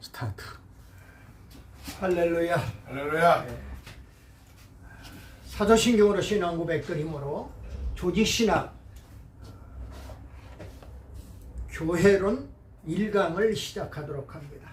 스타트. 할렐루야. 할렐루야. 사도신경으로 신앙 고백드림으로 조직신학 교회론 1강을 시작하도록 합니다.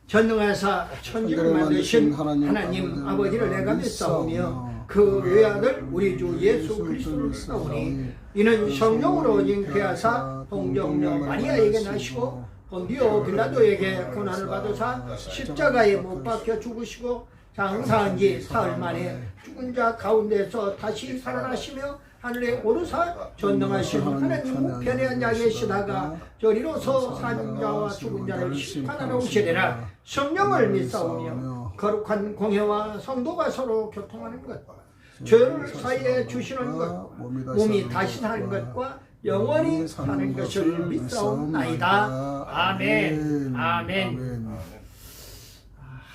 전능하사 천지를 만드신 하나님 아버지를 내가 믿사오며 그 외아들 우리 주 예수 그리스도를 믿사오니 이는 성령으로 잉태하사 동정녀 마리아에게 나시고 본디오 빌라도에게 고난을 받으사 십자가에 못 박혀 죽으시고 장사한 지 사흘 만에 죽은 자 가운데서 다시 살아나시며 하늘에 오르사 전능하신 하나님 우편에 앉아 계시다가 저리로서 사는 자와 죽은 자를 심판하러 오시리라. 성령을 믿사오며 거룩한 공회와 성도가 서로 교통하는 것과 죄를 사이에 주시는 것과 몸이 다시 사는 것과 영원히 사는 것을 믿사옵나이다. 아멘. 아멘.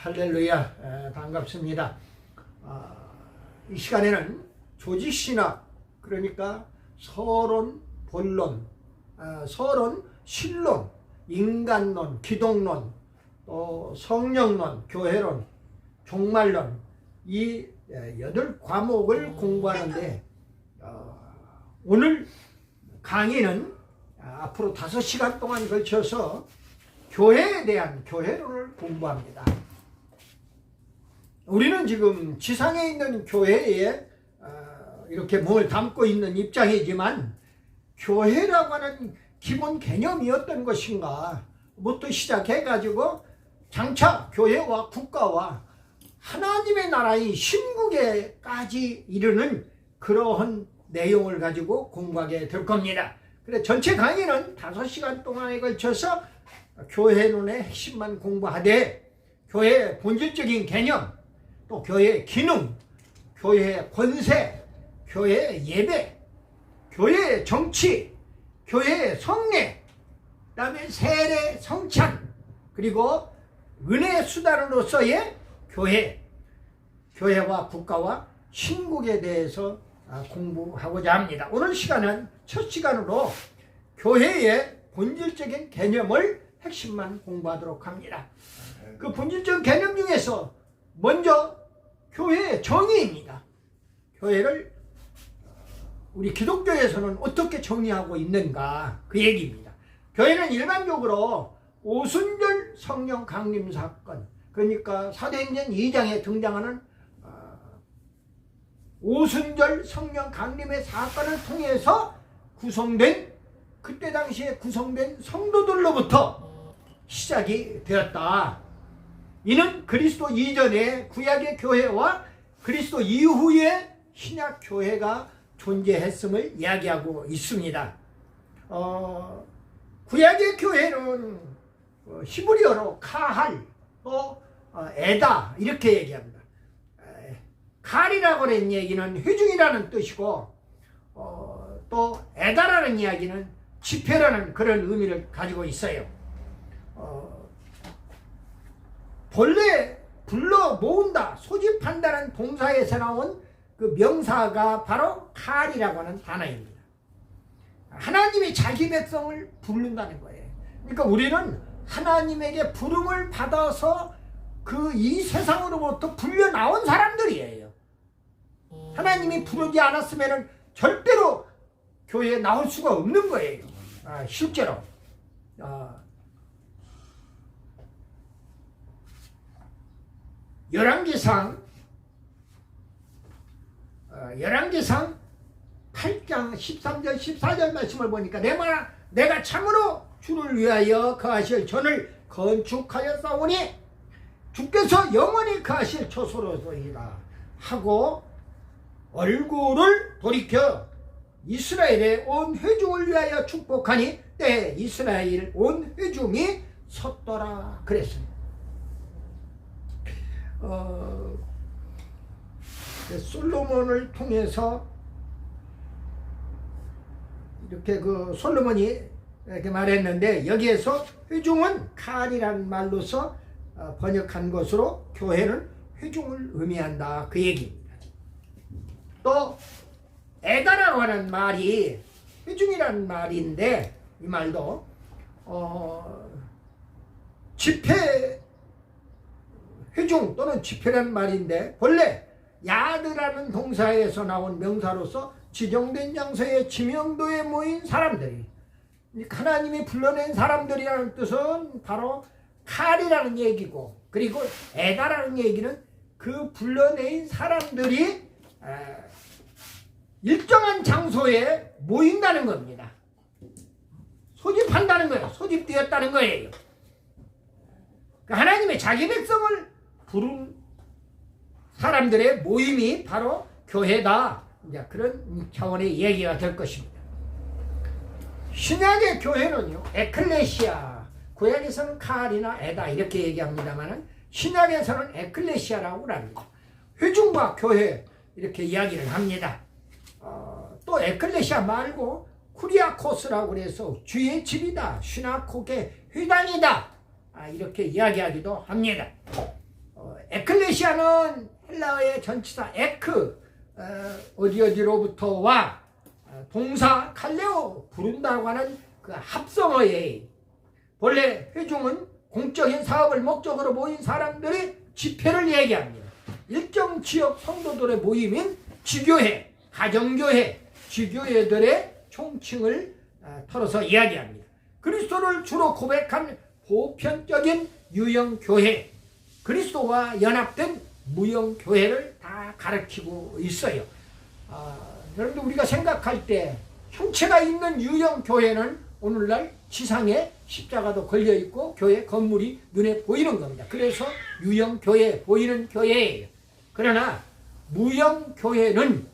할렐루야. 반갑습니다. 이 시간에는 조직신학, 그러니까 서론, 본론, 서론, 신론, 인간론, 기독론, 또 성령론, 교회론, 종말론, 이 8과목을 공부하는데 오늘 강의는 앞으로 5시간 동안 걸쳐서 교회에 대한 교회론을 공부합니다. 우리는 지금 지상에 있는 교회에 이렇게 몸을 담고 있는 입장이지만 교회라고 하는 기본 개념이 어떤 것인가 부터 시작해가지고 장차 교회와 국가와 하나님의 나라인 신국에까지 이르는 그러한 내용을 가지고 공부하게 될 겁니다. 그래서 전체 강의는 5시간 동안에 걸쳐서 교회론의 핵심만 공부하되 교회의 본질적인 개념, 또 교회의 기능, 교회의 권세, 교회의 예배, 교회의 정치, 교회의 성례, 그 다음에 세례, 성찬, 그리고 은혜 수단으로서의 교회, 교회와 국가와 신국에 대해서 공부하고자 합니다. 오늘 시간은 첫 시간으로 교회의 본질적인 개념을 핵심만 공부하도록 합니다. 그 본질적인 개념 중에서 먼저 교회의 정의입니다. 교회를 우리 기독교에서는 어떻게 정의하고 있는가, 그 얘기입니다. 교회는 일반적으로 오순절 성령 강림 사건, 그러니까 사도행전 2장에 등장하는 오순절 성령 강림의 사건을 통해서 구성된, 그때 당시에 구성된 성도들로부터 시작이 되었다. 이는 그리스도 이전의 구약의 교회와 그리스도 이후의 신약 교회가 존재했음을 이야기하고 있습니다. 구약의 교회는 히브리어로 카할, 또 에다 이렇게 얘기합니다. 칼이라고 하는 얘기는 회중이라는 뜻이고 또 에다라는 이야기는 집회라는 그런 의미를 가지고 있어요. 본래 불러 모은다, 소집한다는 동사에서 나온 그 명사가 바로 칼이라고 하는 단어입니다. 하나님이 자기 백성을 부른다는 거예요. 그러니까 우리는 하나님에게 부름을 받아서 그 이 세상으로부터 불려 나온 사람들이에요. 하나님이 부르지 않았으면 절대로 교회에 나올 수가 없는 거예요. 실제로. 열왕기상 8장 13절 14절 말씀을 보니까 내가 참으로 주를 위하여 거하실 전을 건축하였사오니 주께서 영원히 거하실 처소로소이다 하고 얼굴을 돌이켜 이스라엘의 온 회중을 위하여 축복하니 때에 이스라엘 온 회중이 섰더라 그랬습니다. 솔로몬을 통해서 이렇게 그 솔로몬이 이렇게 말했는데 여기에서 회중은 칼이라는 말로서 번역한 것으로 교회는 회중을 의미한다 그 얘기입니다. 또 에다라고 하는 말이 회중이라는 말인데 이 말도 집회 회중 또는 집회란 말인데 본래 야드라는 동사에서 나온 명사로서 지정된 장소에 지명도에 모인 사람들이, 하나님이 불러낸 사람들이라는 뜻은 바로 칼이라는 얘기고, 그리고 에다라는 얘기는 그 불러낸 사람들이 일정한 장소에 모인다는 겁니다. 소집한다는 거예요. 소집되었다는 거예요. 하나님의 자기 백성을 부른 사람들의 모임이 바로 교회다. 이제 그런 차원의 얘기가 될 것입니다. 신약의 교회는요, 에클레시아, 구약에서는 칼이나 에다 이렇게 얘기합니다만 신약에서는 에클레시아라고 합니다. 회중과 교회 이렇게 이야기를 합니다. 또 에클레시아 말고 쿠리아코스라고 그래서 주의 집이다, 시나고게 회당이다, 이렇게 이야기하기도 합니다. 에클레시아는 헬라어의 전치사 에크, 어디로부터 와, 동사 칼레오, 부른다고 하는 그 합성어에, 본래 회중은 공적인 사업을 목적으로 모인 사람들의 집회를 얘기합니다. 일정 지역 성도들의 모임인 지교회, 가정교회, 지교회들의 총칭을 털어서 이야기합니다. 그리스도를 주로 고백한 보편적인 유형교회, 그리스도와 연합된 무형교회를 다 가르치고 있어요. 여러분들 우리가 생각할 때 형체가 있는 유형교회는 오늘날 지상에 십자가도 걸려있고 교회 건물이 눈에 보이는 겁니다. 그래서 유형교회, 보이는 교회예요. 그러나 무형교회는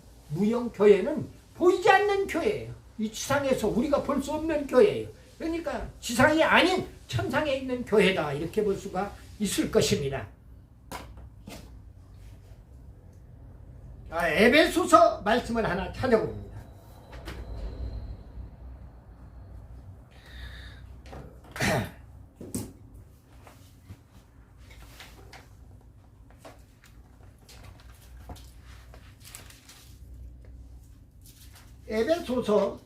보이지 않는 교회예요. 이 지상에서 우리가 볼 수 없는 교회예요. 그러니까 지상이 아닌 천상에 있는 교회다, 이렇게 볼 수가 있을 것입니다. 에베소서 말씀을 하나 찾아봅니다. 에베소서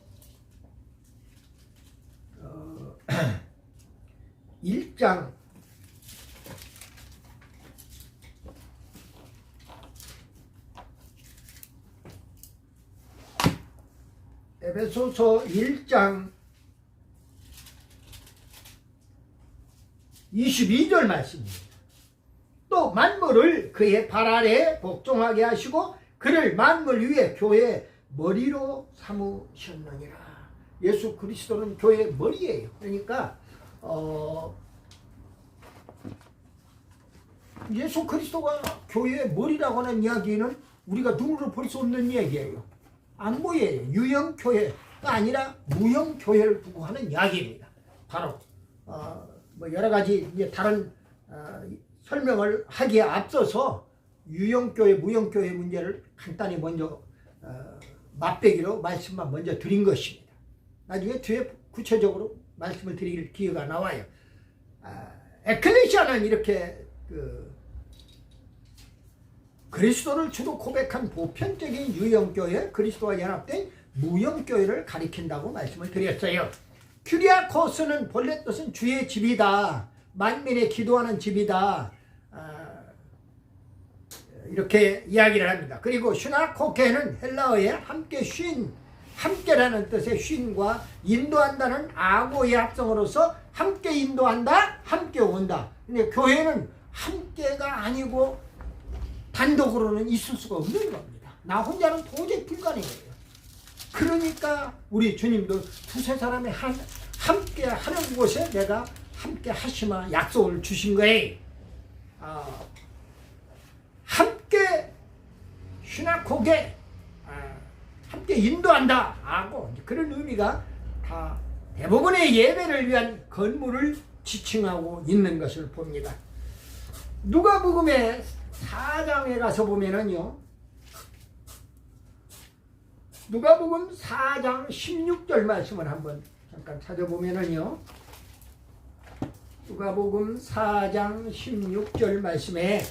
1장 22절 말씀입니다. 또 만물을 그의 발 아래 복종하게 하시고 그를 만물 위에 교회의 머리로 삼으셨느니라. 예수 그리스도는 교회의 머리예요. 그러니까 예수 그리스도가 교회의 머리라고 하는 이야기는 우리가 눈으로 볼 수 없는 얘기예요. 안 보여요. 유형교회가 아니라 무형교회를 두고 하는 이야기입니다. 바로 뭐 여러 가지 이제 다른 설명을 하기에 앞서서 유형교회, 무형교회 문제를 간단히 먼저 맛배기로 말씀만 먼저 드린 것입니다. 나중에 뒤에 구체적으로 말씀을 드릴 기회가 나와요. 에클레시아는 이렇게 그리스도를 주로 고백한 보편적인 유형교회, 그리스도와 연합된 무형교회를 가리킨다고 말씀을 드렸어요. 큐리아코스는 본래 뜻은 주의 집이다, 만민의 기도하는 집이다, 이렇게 이야기를 합니다. 그리고 슈나코케는 헬라어의 함께 쉰, 함께라는 뜻의 쉰과 인도한다는 악어의 합성어로서 함께 인도한다, 함께 온다. 근데 교회는 함께가 아니고 단독으로는 있을 수가 없는 겁니다. 나 혼자는 도저히 불가능해요. 그러니까 우리 주님도 두세 사람이 함께 하는 곳에 내가 함께 하시마 약속을 주신 거예요. 함께 슈나코게, 함께 인도한다 하고 그런 의미가 다 대부분의 예배를 위한 건물을 지칭하고 있는 것을 봅니다. 누가복음의 4장에 가서 보면은요, 누가복음 4장 16절 말씀을 한번 잠깐 찾아보면은요, 누가복음 4장 16절 말씀에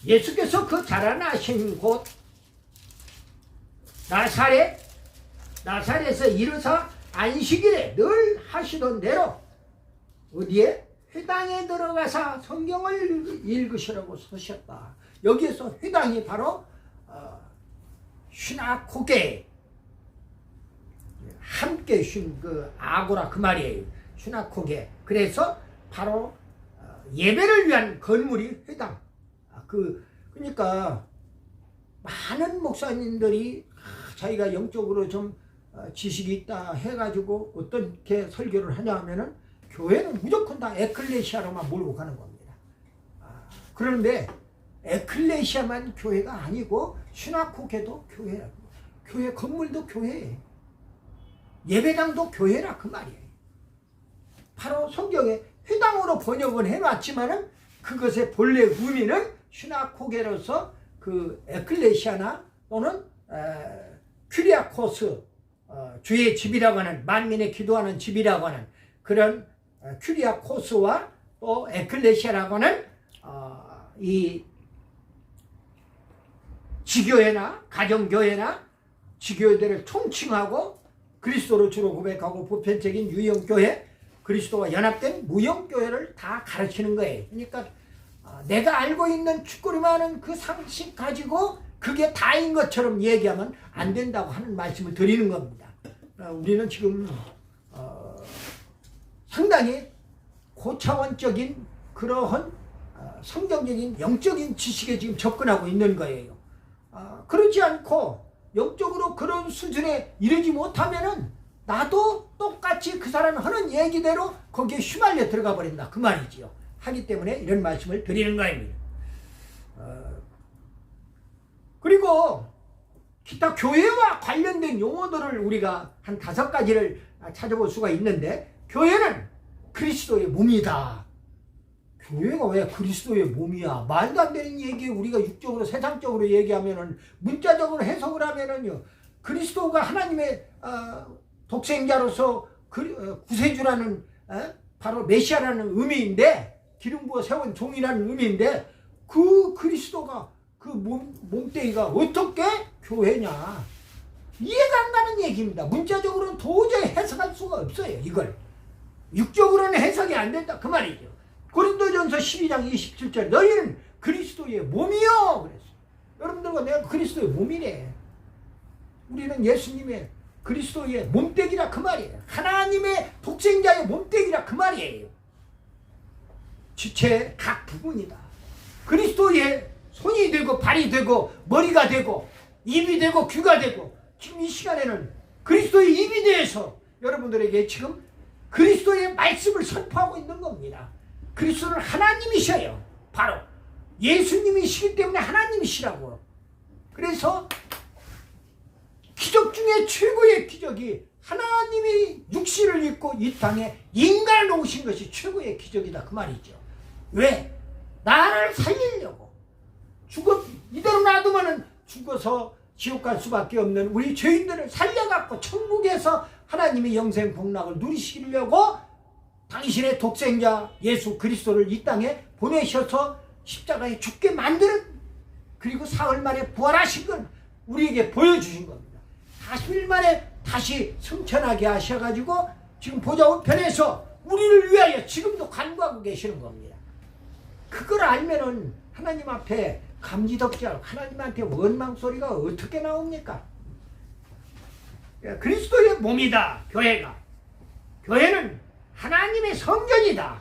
예수께서 그 자라나신 곳 나사렛에 이르사 안식일에 늘 하시던 대로 어디에? 회당에 들어가서 성경을 읽으시라고 서셨다. 여기에서 회당이 바로 슈나코게, 함께 그 아고라 그 말이에요. 슈나코게. 그래서 바로 예배를 위한 건물이 회당. 그러니까 많은 목사님들이 자기가 영적으로 좀 지식이 있다 해가지고 어떻게 설교를 하냐 하면은 교회는 무조건 다 에클레시아로만 몰고 가는 겁니다. 그런데 에클레시아만 교회가 아니고 슈나코게도 교회라고. 교회 건물도 교회예요. 예배당도 교회라 그 말이에요. 바로 성경에 회당으로 번역은 해놨지만은 그것의 본래 의미는 슈나코게로서 그 에클레시아나 또는 큐리아코스, 주의 집이라고 하는, 만민의 기도하는 집이라고 하는 그런 큐리아코스와 또 에클레시아라고 하는 이 지교회나 가정교회나 지교회들을 통칭하고 그리스도를 주로 고백하고 보편적인 유형교회, 그리스도와 연합된 무형교회를 다 가르치는 거예요. 그러니까 내가 알고 있는 축구리만은 그 상식 가지고 그게 다인 것처럼 얘기하면 안 된다고 하는 말씀을 드리는 겁니다. 우리는 지금 상당히 고차원적인 그러한 성경적인 영적인 지식에 지금 접근하고 있는 거예요. 그러지 않고 영적으로 그런 수준에 이르지 못하면은 나도 똑같이 그 사람이 하는 얘기대로 거기에 휘말려 들어가 버린다 그 말이지요. 하기 때문에 이런 말씀을 드리는 거입니다. 그리고 기타 교회와 관련된 용어들을 우리가 한 5가지를 찾아볼 수가 있는데, 교회는 그리스도의 몸이다. 교회가 왜 그리스도의 몸이야? 말도 안 되는 얘기. 우리가 육적으로 세상적으로 얘기하면은, 문자적으로 해석을 하면은요, 그리스도가 하나님의 독생자로서 구세주라는 바로 메시아라는 의미인데, 기름 부어 세운 종이라는 의미인데, 그 그리스도가 그 몸뚱이가 어떻게 교회냐? 이해가 안 가는 얘기입니다. 문자적으로는 도저히 해석할 수가 없어요. 이걸 육적으로는 해석이 안 된다 그 말이죠. 고린도전서 12장 27절 너희는 그리스도의 몸이요 그랬어. 여러분들과 내가 그리스도의 몸이래. 우리는 예수님의 그리스도의 몸뚱이라 그 말이에요. 하나님의 독생자의 몸뚱이라 그 말이에요. 지체의 각 부분이다. 그리스도의 손이 되고 발이 되고 머리가 되고 입이 되고 귀가 되고, 지금 이 시간에는 그리스도의 입이 되어서 여러분들에게 지금 그리스도의 말씀을 선포하고 있는 겁니다. 그리스도는 하나님이셔요. 바로 예수님이시기 때문에 하나님이시라고. 그래서 기적 중에 최고의 기적이 하나님이 육신을 입고 이 땅에 인간을 오신 것이 최고의 기적이다 그 말이죠. 왜? 나를 살리려고. 이대로 놔두면은 죽어서 지옥 갈 수밖에 없는 우리 죄인들을 살려갖고 천국에서 하나님의 영생 복락을 누리시려고 당신의 독생자 예수 그리스도를 이 땅에 보내셔서 십자가에 죽게 만드는, 그리고 사흘 만에 부활하신 건 우리에게 보여주신 겁니다. 40일 만에 다시 승천하게 하셔가지고 지금 보좌 우편에서 우리를 위하여 지금도 간구하고 계시는 겁니다. 그걸 알면은 하나님 앞에 감지덕지 않고 하나님한테 원망 소리가 어떻게 나옵니까? 그리스도의 몸이다 교회가. 교회는 하나님의 성전이다.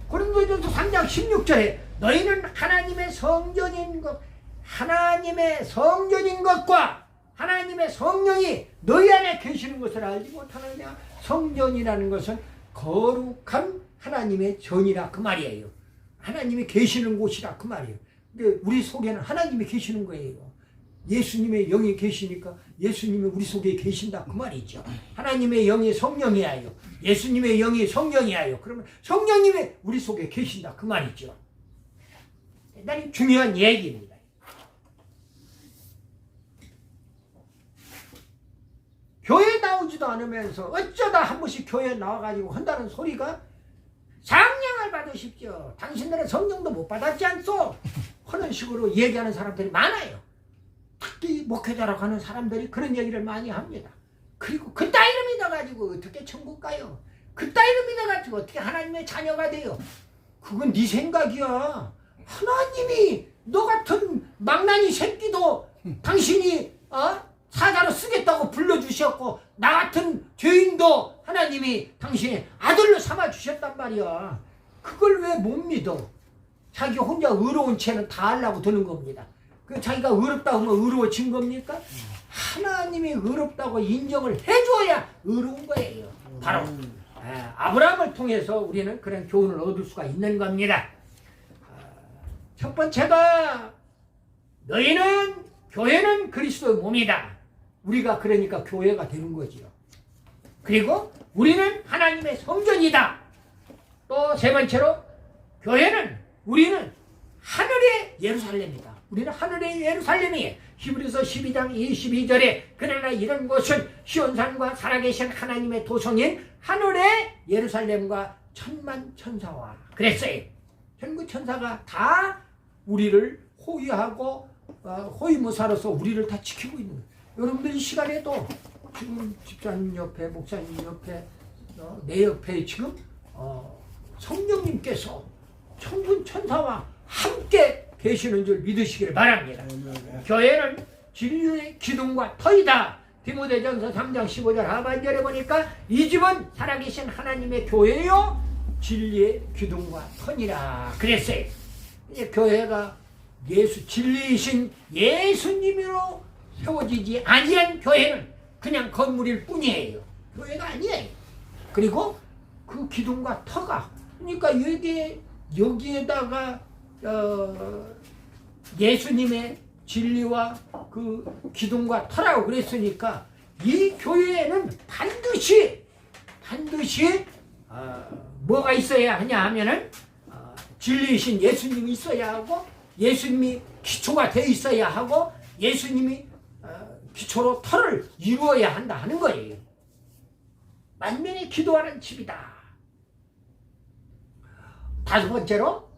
고린도전서 3장 16절에 너희는 하나님의 성전인 것과 하나님의 성령이 너희 안에 계시는 것을 알지 못하느냐. 성전이라는 것은 거룩한 하나님의 전이라 그 말이에요. 하나님이 계시는 곳이라 그 말이에요. 근데 우리 속에는 하나님이 계시는 거예요. 예수님의 영이 계시니까 예수님이 우리 속에 계신다 그 말이죠. 하나님의 영이 성령이야요. 예수님의 영이 성령이야요. 그러면 성령님이 우리 속에 계신다 그 말이죠. 대단히 중요한 얘기입니다. 교회 나오지도 않으면서 어쩌다 한 번씩 교회 나와가지고 한다는 소리가 상냥을 받으십시오. 당신들은 성령도 못 받았지 않소? 하는 식으로 얘기하는 사람들이 많아요. 특히 목회자라고 하는 사람들이 그런 얘기를 많이 합니다. 그리고 그따위를 믿어가지고 어떻게 천국 가요? 그따위를 같으면 어떻게 하나님의 자녀가 돼요? 그건 네 생각이야. 하나님이 너 같은 망나니 새끼도 당신이 사자로 쓰겠다고 불러주셨고 나 같은 죄인도 하나님이 당신의 아들로 삼아주셨단 말이야. 그걸 왜 못 믿어? 자기 혼자 의로운 채는 다 하려고 드는 겁니다. 그 자기가 의롭다고 하면 의로워진 겁니까? 하나님이 의롭다고 인정을 해줘야 의로운 거예요. 바로 아브라함을 통해서 우리는 그런 교훈을 얻을 수가 있는 겁니다. 첫 번째가 너희는 교회는 그리스도의 몸이다. 우리가 그러니까 교회가 되는 거지요. 그리고 우리는 하나님의 성전이다. 또 세 번째로 우리는 하늘의 예루살렘이다. 우리는 하늘의 예루살렘이에요. 히브리서 12장 22절에 그러나 이런 곳은 시온산과 살아계신 하나님의 도성인 하늘의 예루살렘과 천만 천사와 그랬어요. 전부 천사가 다 우리를 호위하고 호위무사로서 우리를 다 지키고 있는 거예요. 여러분들 이 시간에도 지금 집사님 옆에 목사님 옆에 내 옆에 지금 성령님께서 천군 천사와 함께 계시는 줄 믿으시기를 바랍니다. 교회는 진리의 기둥과 터이다. 디모데전서 3장 15절 하반절에 보니까 이 집은 살아계신 하나님의 교회요 진리의 기둥과 터니라 그랬어요. 이제 교회가 진리이신 예수님으로 세워지지 아니한 교회는 그냥 건물일 뿐이에요. 교회가 아니에요. 그리고 그 기둥과 터가 그러니까 여기에다가 예수님의 진리와 그 기둥과 터라고 그랬으니까 이 교회에는 반드시 뭐가 있어야 하냐 하면은 진리이신 예수님이 있어야 하고 예수님이 기초가 되어 있어야 하고 예수님이 기초로 터를 이루어야 한다 하는 거예요. 만면에 기도하는 집이다. 다섯 번째로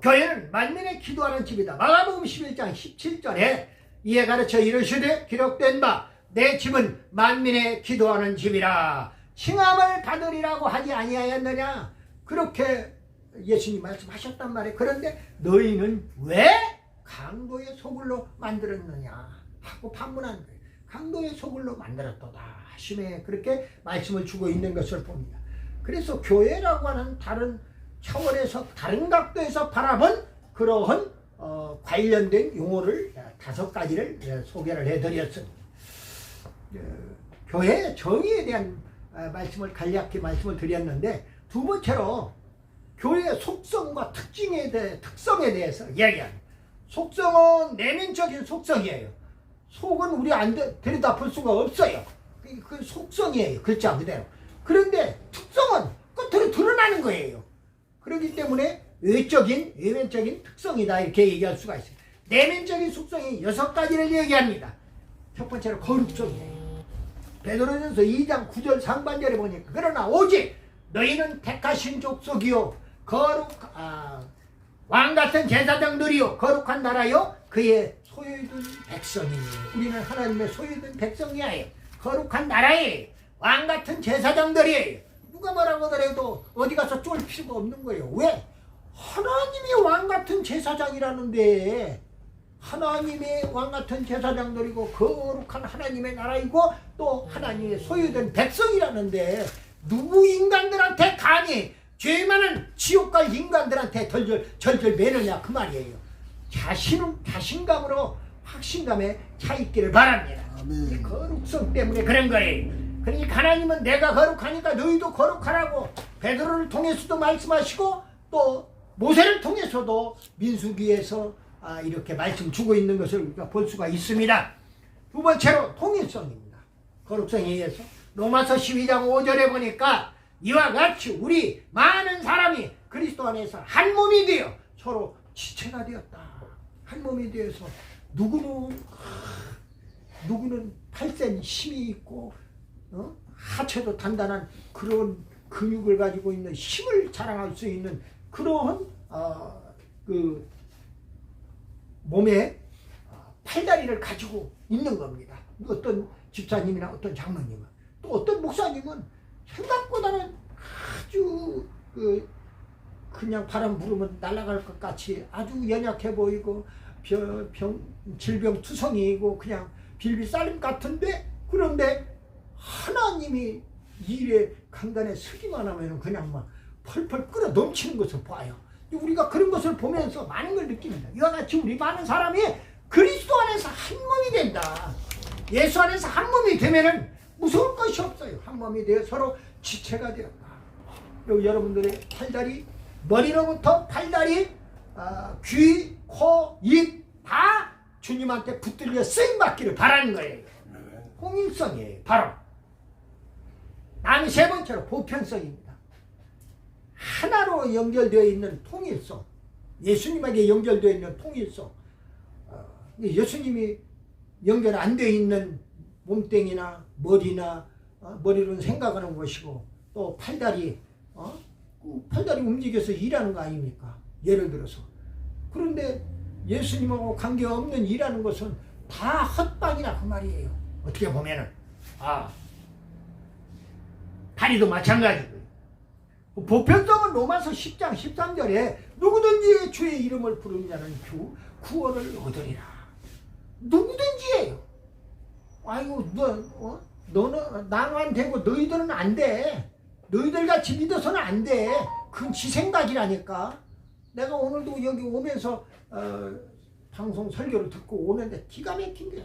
교회는 만면에 기도하는 집이다. 마가복음 11장 17절에 이에 가르쳐 이르시되 기록된 바 내 집은 만민의 기도하는 집이라 칭함을 받으리라고 하지 아니하였느냐. 그렇게 예수님 말씀하셨단 말이에요. 그런데 너희는 왜 강도의 소굴로 만들었느냐 하고 반문한 거예요. 강도의 소굴로 만들었도다 하시며 그렇게 말씀을 주고 있는 것을 봅니다. 그래서 교회라고 하는 다른 차원에서 다른 각도에서 바라본 그러한 관련된 용어를 5가지를 소개를 해드렸습니다. 교회 정의에 대한 말씀을 간략히 말씀을 드렸는데 두 번째로 교회의 속성과 특성에 대해서 이야기합니다. 속성은 내면적인 속성이에요. 속은 우리 들여다 볼 수가 없어요. 그 속성이에요. 글자 그대로. 그런데 특성은 끝으로 드러나는 거예요. 그렇기 때문에 외면적인 특성이다 이렇게 얘기할 수가 있어요. 내면적인 속성이 6가지를 얘기합니다. 첫 번째로 거룩성이에요. 베드로전서 2장 9절 상반절에 보니까 그러나 오직 너희는 택하신 족속이요 왕같은 제사장들이요 거룩한 나라요 그의 소유된 백성이니 우리는 하나님의 소유된 백성이에요. 거룩한 나라에 왕같은 제사장들이에요. 누가 뭐라고 하더라도 어디 가서 쫄 필요가 없는 거예요. 왜? 하나님이 왕같은 제사장이라는데 하나님의 왕같은 제사장들이고 거룩한 하나님의 나라이고 또 하나님의 소유된 백성이라는데 누구 인간들한테 감히 죄 많은 지옥 갈 인간들한테 절절 매느냐 그 말이에요. 자신감으로 확신감에 차 있기를 바랍니다. 이 거룩성 때문에 그런 거예요. 그러니까 하나님은 내가 거룩하니까 너희도 거룩하라고 베드로를 통해서도 말씀하시고 또 모세를 통해서도 민수기에서 이렇게 말씀 주고 있는 것을 우리가 볼 수가 있습니다. 두 번째로 통일성입니다. 거룩성에 의해서 로마서 12장 5절에 보니까 이와 같이 우리 많은 사람이 그리스도 안에서 한 몸이 되어 서로 지체가 되었다. 한 몸이 되어서 누구는 팔센 힘이 있고 하체도 단단한 그런 근육을 가지고 있는 힘을 자랑할 수 있는 그러한 그 몸에 팔다리를 가지고 있는 겁니다. 어떤 집사님이나 어떤 장로님은 또 어떤 목사님은 생각보다는 아주 그냥 바람 부르면 날아갈 것 같이 아주 연약해 보이고 질병투성이고 그냥 빌비쌀림 같은데, 그런데 하나님이 일에 강단에 서기만 하면 그냥 막 펄펄 끓어 넘치는 것을 봐요. 우리가 그런 것을 보면서 많은 걸 느낍니다. 이와 같이 우리 많은 사람이 그리스도 안에서 한 몸이 된다. 예수 안에서 한 몸이 되면은 무서울 것이 없어요. 한 몸이 되어 서로 지체가 되었다. 그리고 여러분들의 팔다리, 머리로부터 팔다리, 귀, 코, 입 다 주님한테 붙들려 쓰임받기를 바라는 거예요. 공인성이에요. 바로 다음에 세 번째로 보편성입니다. 하나로 연결되어 있는 통일성, 예수님에게 연결되어 있는 통일성. 예수님이 연결 안 되어 있는 몸뚱이나 머리나 머리로는 생각하는 것이고, 또 팔다리, 팔다리 움직여서 일하는 거 아닙니까? 예를 들어서. 그런데 예수님하고 관계없는 일하는 것은 다 헛방이나 그 말이에요. 어떻게 보면은. 다리도 마찬가지고요. 보편성은 로마서 10장 13절에 누구든지 주의 이름을 부르는 자는 구원을 얻으리라. 누구든지예요. 아이고, 너는 나만 되고 너희들은 안 돼. 너희들 같이 믿어서는 안 돼. 그건 지 생각이라니까. 내가 오늘도 여기 오면서 방송 설교를 듣고 오는데 기가 막힌 거야.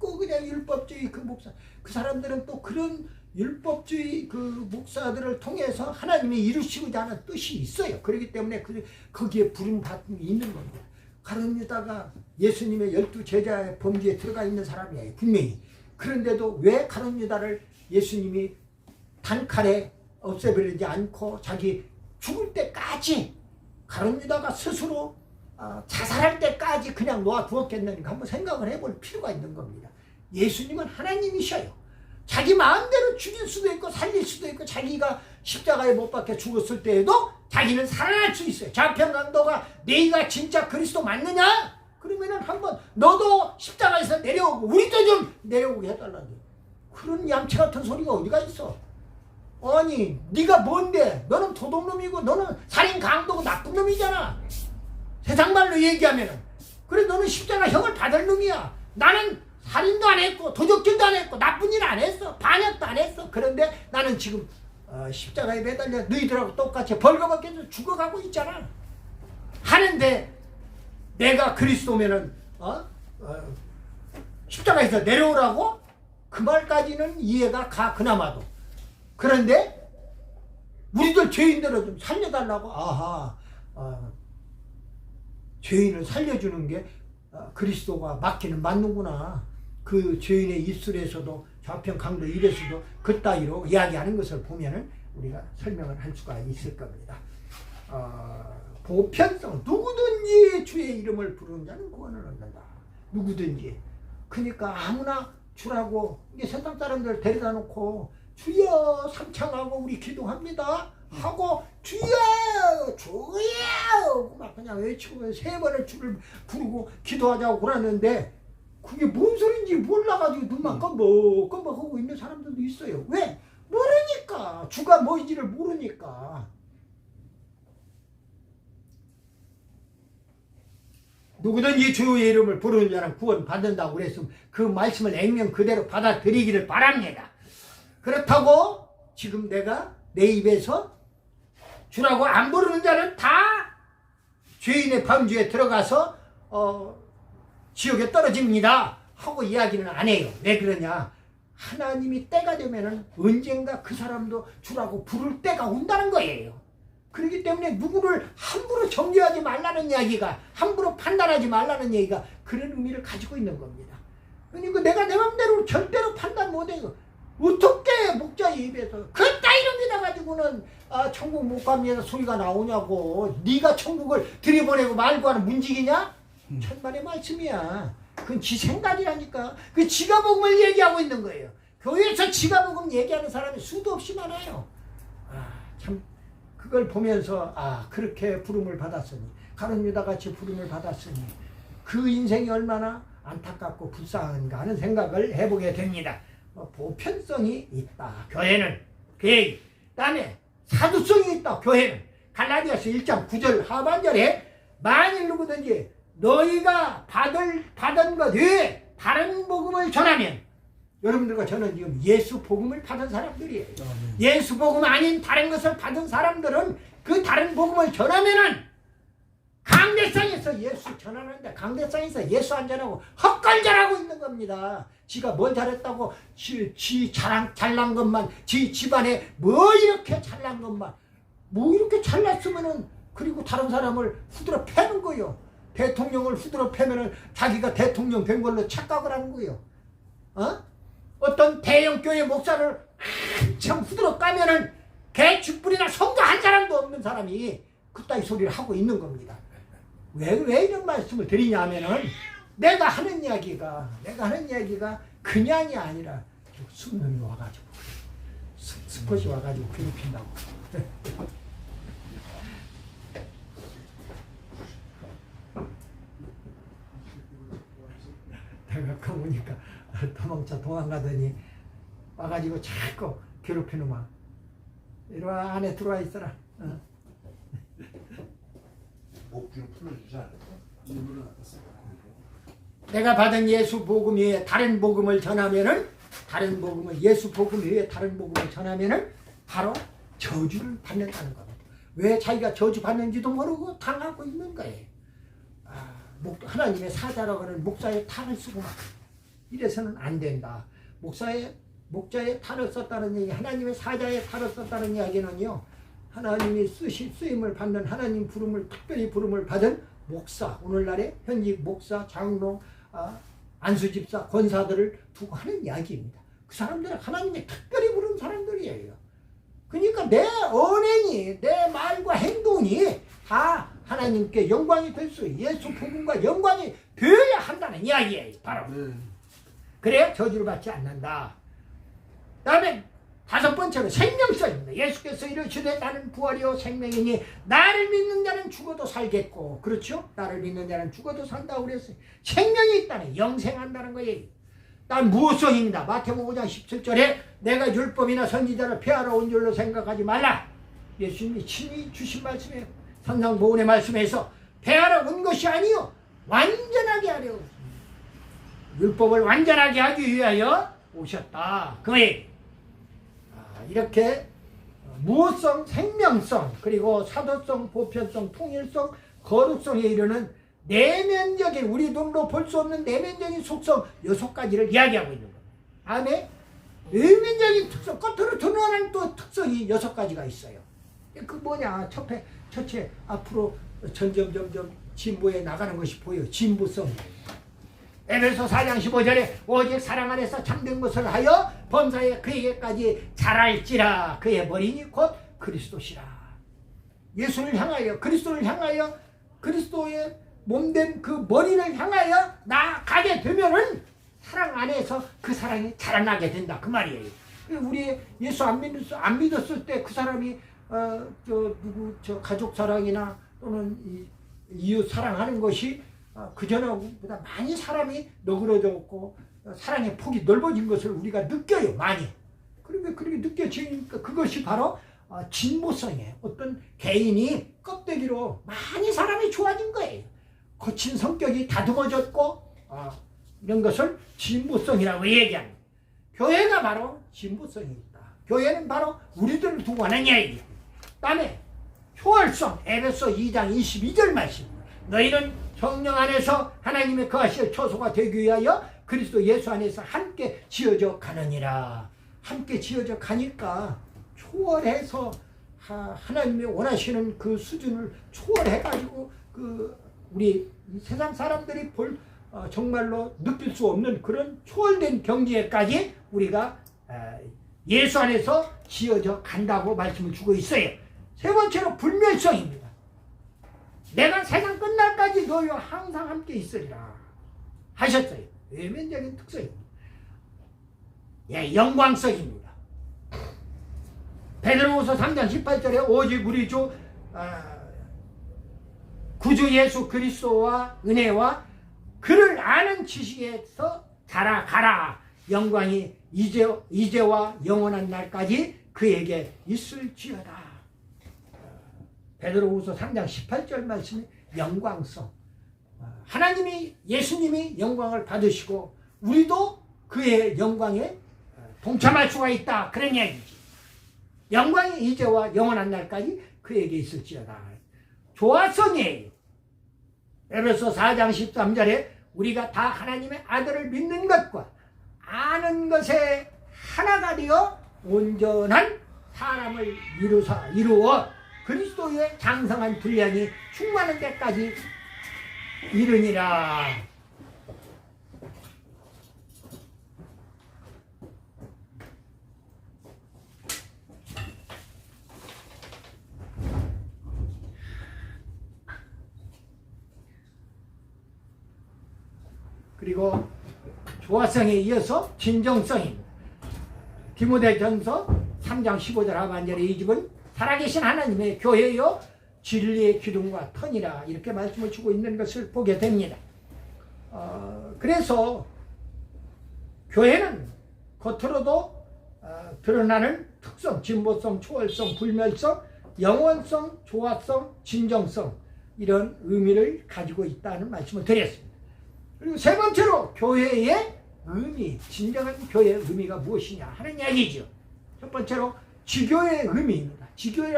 자꾸 그냥 율법주의 그 목사, 그 사람들은 또 그런 율법주의 그 목사들을 통해서 하나님이 이루시고자 하는 뜻이 있어요. 그렇기 때문에 거기에 부름받음이 있는 겁니다. 가룟 유다가 예수님의 12제자의 범주에 들어가 있는 사람이에요. 분명히. 그런데도 왜 가룟 유다를 예수님이 단칼에 없애버리지 않고 자기 죽을 때까지 가룟 유다가 스스로 자살할 때까지 그냥 놓아두었겠는가 한번 생각을 해볼 필요가 있는 겁니다. 예수님은 하나님이셔요. 자기 마음대로 죽일 수도 있고 살릴 수도 있고, 자기가 십자가에 못 박혀 죽었을 때에도 자기는 살아날 수 있어요. 좌편강도가 네가 진짜 그리스도 맞느냐? 그러면은 한번 너도 십자가에서 내려오고 우리도 좀 내려오게 해달라는 거예요. 그런 얌체 같은 소리가 어디가 있어? 아니, 네가 뭔데? 너는 도둑놈이고 너는 살인 강도고 나쁜 놈이잖아. 세상 말로 얘기하면은. 그래, 너는 십자가형을 받을 놈이야. 나는 살인도 안 했고 도적질도 안 했고 나쁜 일 안 했어. 반역도 안 했어. 그런데 나는 지금 십자가에 매달려 너희들하고 똑같이 벌거벗겨서 죽어가고 있잖아. 하는데 내가 그리스도면은 십자가에서 내려오라고? 그 말까지는 이해가 가, 그나마도. 그런데 우리들 죄인들을 좀 살려달라고? 죄인을 살려주는 게 그리스도가 맞기는 맞는구나. 그 죄인의 입술에서도 좌편 강도 입에서도 그따위로 이야기하는 것을 보면은 우리가 설명을 할 수가 있을 겁니다. 보편성, 누구든지 주의 이름을 부르는 자는 구원을 얻는다. 누구든지. 그러니까 아무나 주라고, 이게 세상 사람들 데려다 놓고 주여 삼창하고 우리 기도합니다 하고 주여 주여 막 그냥 외치고 3번을 주를 부르고 기도하자고 그러는데, 그게 뭔 소린지 몰라가지고 눈만 껌뻑껌뻑하고 있는 사람들도 있어요. 왜? 모르니까. 주가 뭐인지를 모르니까. 누구든지 주의 이름을 부르는 자는 구원 받는다고 그랬으면 그 말씀을 액면 그대로 받아들이기를 바랍니다. 그렇다고 지금 내가 내 입에서 주라고 안 부르는 자는 다 죄인의 범주에 들어가서 지옥에 떨어집니다 하고 이야기는 안 해요. 왜 그러냐? 하나님이 때가 되면은 언젠가 그 사람도 주라고 부를 때가 온다는 거예요. 그렇기 때문에 누구를 함부로 정죄하지 말라는 이야기가, 함부로 판단하지 말라는 얘기가 그런 의미를 가지고 있는 겁니다. 그러니까 내가 내 맘대로 절대로 판단 못해요. 어떻게 목자의 입에서 그따위로 믿어가지고는 천국 못 갑니다 소리가 나오냐고. 네가 천국을 들여보내고 말고 하는 문직이냐? 천만의 말씀이야. 그건 지 생각이라니까. 그 지가 복음을 얘기하고 있는 거예요. 교회에서 지가 복음 얘기하는 사람이 수도 없이 많아요. 참 그걸 보면서 그렇게 부름을 받았으니, 가룟 유다 같이 부름을 받았으니 그 인생이 얼마나 안타깝고 불쌍한가 하는 생각을 해보게 됩니다. 보편성이 있다. 교회는. 그 다음에 사도성이 있다. 교회는 갈라디아서 1장 9절 하반절에 만일 누구든지 너희가 받은 것 외에 다른 복음을 전하면, 여러분들과 저는 지금 예수 복음을 받은 사람들이에요. 예수 복음 아닌 다른 것을 받은 사람들은 그 다른 복음을 전하면은 강대상에서 예수 전하는데 강대상에서 예수 안 전하고 헛걸전하고 있는 겁니다. 지가 뭘 잘했다고 지 잘난 것만, 지 집안에 뭐 이렇게 잘난 것만, 뭐 이렇게 잘났으면은 그리고 다른 사람을 후드려 패는 거예요. 대통령을 후드려 패면은 자기가 대통령 된 걸로 착각을 하는 거예요. 어떤 대형교회 목사를 한참 후드려 까면은 개축불이나 성도 한 사람도 없는 사람이 그따위 소리를 하고 있는 겁니다. 왜 이런 말씀을 드리냐면은 내가 하는 이야기가 그냥이 아니라 수능이 와가지고 스포츠 와가지고 괴롭힌다고. 내가 가보니까 도망가더니 와가지고 자꾸 괴롭히는 막. 이리와 안에 들어와 있어라. 목줄 풀어주지 않을까? 내가 받은 예수 복음 외에 다른 복음을 전하면은, 다른 복음을, 예수 복음 외에 다른 복음을 전하면은 바로 저주를 받는다는 겁니다. 왜 자기가 저주 받는지도 모르고 당하고 있는 거예요. 하나님의 사자라고 하는 목사의 탈을 쓰고 막 이래서는 안 된다. 목자의 탈을 썼다는 얘기, 하나님의 사자의 탈을 썼다는 이야기는요, 하나님이 쓰임을 받는, 하나님 특별히 부름을 받은 목사, 오늘날의 현직 목사, 장로, 안수집사, 권사들을 두고 하는 이야기입니다. 그 사람들은 하나님이 특별히 부른 사람들이에요. 그러니까 내 언행이, 내 말과 행동이 다 하나님께 영광이 될 수, 예수 복음과 영광이 되어야 한다는 이야기예요. 바로. 그래야 저주를 받지 않는다. 다음에 다섯 번째로 생명성입니다. 예수께서 이르시되 나는 부활이요 생명이니 나를 믿는 자는 죽어도 살겠고, 그렇죠? 나를 믿는 자는 죽어도 산다고 그랬어요. 생명이 있다는, 영생한다는 거예요. 난 무엇성입니다. 마태복음 5장 17절에 내가 율법이나 선지자를 폐하러 온 줄로 생각하지 말라. 예수님이 친히 주신 말씀이에요. 산상보훈의 말씀에서 폐하러 온 것이 아니요 완전하게 하려, 율법을 완전하게 하기 위하여 오셨다. 그의 이렇게 무엇성, 생명성, 그리고 사도성, 보편성, 통일성, 거룩성에 이르는 내면적인, 우리 눈으로 볼 수 없는 내면적인 속성 6가지를 이야기하고 있는 겁니다. 다음에 외면적인 특성, 겉으로 드러나는 또 특성이 6가지가 있어요. 그 뭐냐, 첫째 앞으로 점점 진보해 나가는 것이 보여요. 진보성이에요. 에베소 4장 15절에 오직 사랑 안에서 참된 것을 하여 범사에 그에게까지 자랄지라. 그의 머리니 곧 그리스도시라. 예수를 향하여, 그리스도를 향하여, 그리스도의 몸된 그 머리를 향하여 나아가게 되면은 사랑 안에서 그 사랑이 자라나게 된다. 그 말이에요. 우리 예수 안 믿었을 때 그 사람이 가족 사랑이나 또는 이웃 사랑하는 것이 그전보다 많이 사람이 너그러졌고 사랑의 폭이 넓어진 것을 우리가 느껴요. 많이. 그러니까 그렇게 느껴지니까 그것이 바로 진보성이에요. 어떤 개인이 껍데기로 많이 사람이 좋아진 거예요. 거친 성격이 다듬어졌고 이런 것을 진보성이라고 얘기합니다. 교회가 바로 진보성이 있다. 교회는 바로 우리들을 두고 하는 얘기예요. 다음에 효월성, 에베소 2장 22절 말씀입니다. 너희는 성령 안에서 하나님의 거하실 초소가 되기 위하여 그리스도 예수 안에서 함께 지어져 가느니라. 함께 지어져 가니까 초월해서 하나님이 원하시는 그 수준을 초월해가지고 우리 세상 사람들이 정말로 느낄 수 없는 그런 초월된 경지에까지 우리가 예수 안에서 지어져 간다고 말씀을 주고 있어요. 세 번째로 불멸성입니다. 내가 세상 끝날까지 너희와 항상 함께 있으리라 하셨어요. 외면적인 특성입니다. 영광성입니다. 베드로후서 3장 18절에 오직 우리 구주 예수 그리스도와 은혜와 그를 아는 지식에서 자라가라. 영광이 이제와 영원한 날까지 그에게 있을지어다. 베드로후서 3장 18절 말씀에 영광성. 하나님이 예수님이 영광을 받으시고 우리도 그의 영광에 동참할 수가 있다. 그런 얘기지. 영광이 이제와 영원한 날까지 그에게 있을지어다. 조화성이에요. 에베소 4장 13절에 우리가 다 하나님의 아들을 믿는 것과 아는 것에 하나가 되어 온전한 사람을 이루어 그리스도의 장성한 분량이 충만한 데까지 이르니라. 그리고 조화성에 이어서 진정성입니다. 디모데전서 3장 15절 하반절에 이 집은 살아계신 하나님의 교회요 진리의 기둥과 터니라 이렇게 말씀을 주고 있는 것을 보게 됩니다. 그래서 교회는 겉으로도 드러나는 특성, 진보성, 초월성, 불멸성, 영원성, 조화성, 진정성 이런 의미를 가지고 있다는 말씀을 드렸습니다. 그리고 세 번째로 교회의 의미, 진정한 교회의 의미가 무엇이냐 하는 이야기죠. 첫 번째로 지교의 의미입니다. 지교회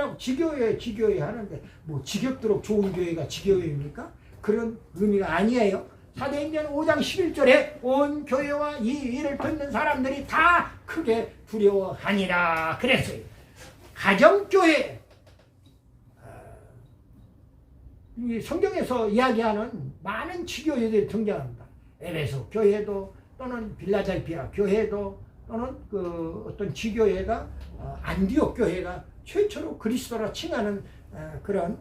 하는데 뭐 지겹도록 좋은 교회가 지교회입니까? 그런 의미가 아니에요. 사도행전 5장 11절에 온 교회와 이 일을 듣는 사람들이 다 크게 두려워하니라 그랬어요. 가정교회, 이 성경에서 이야기하는 많은 지교회들이 등장합니다. 에베소 교회도 또는 빌라델피아 교회도 또는 그 어떤 지교회가 안디옥 교회가 최초로 그리스도라 칭하는 그런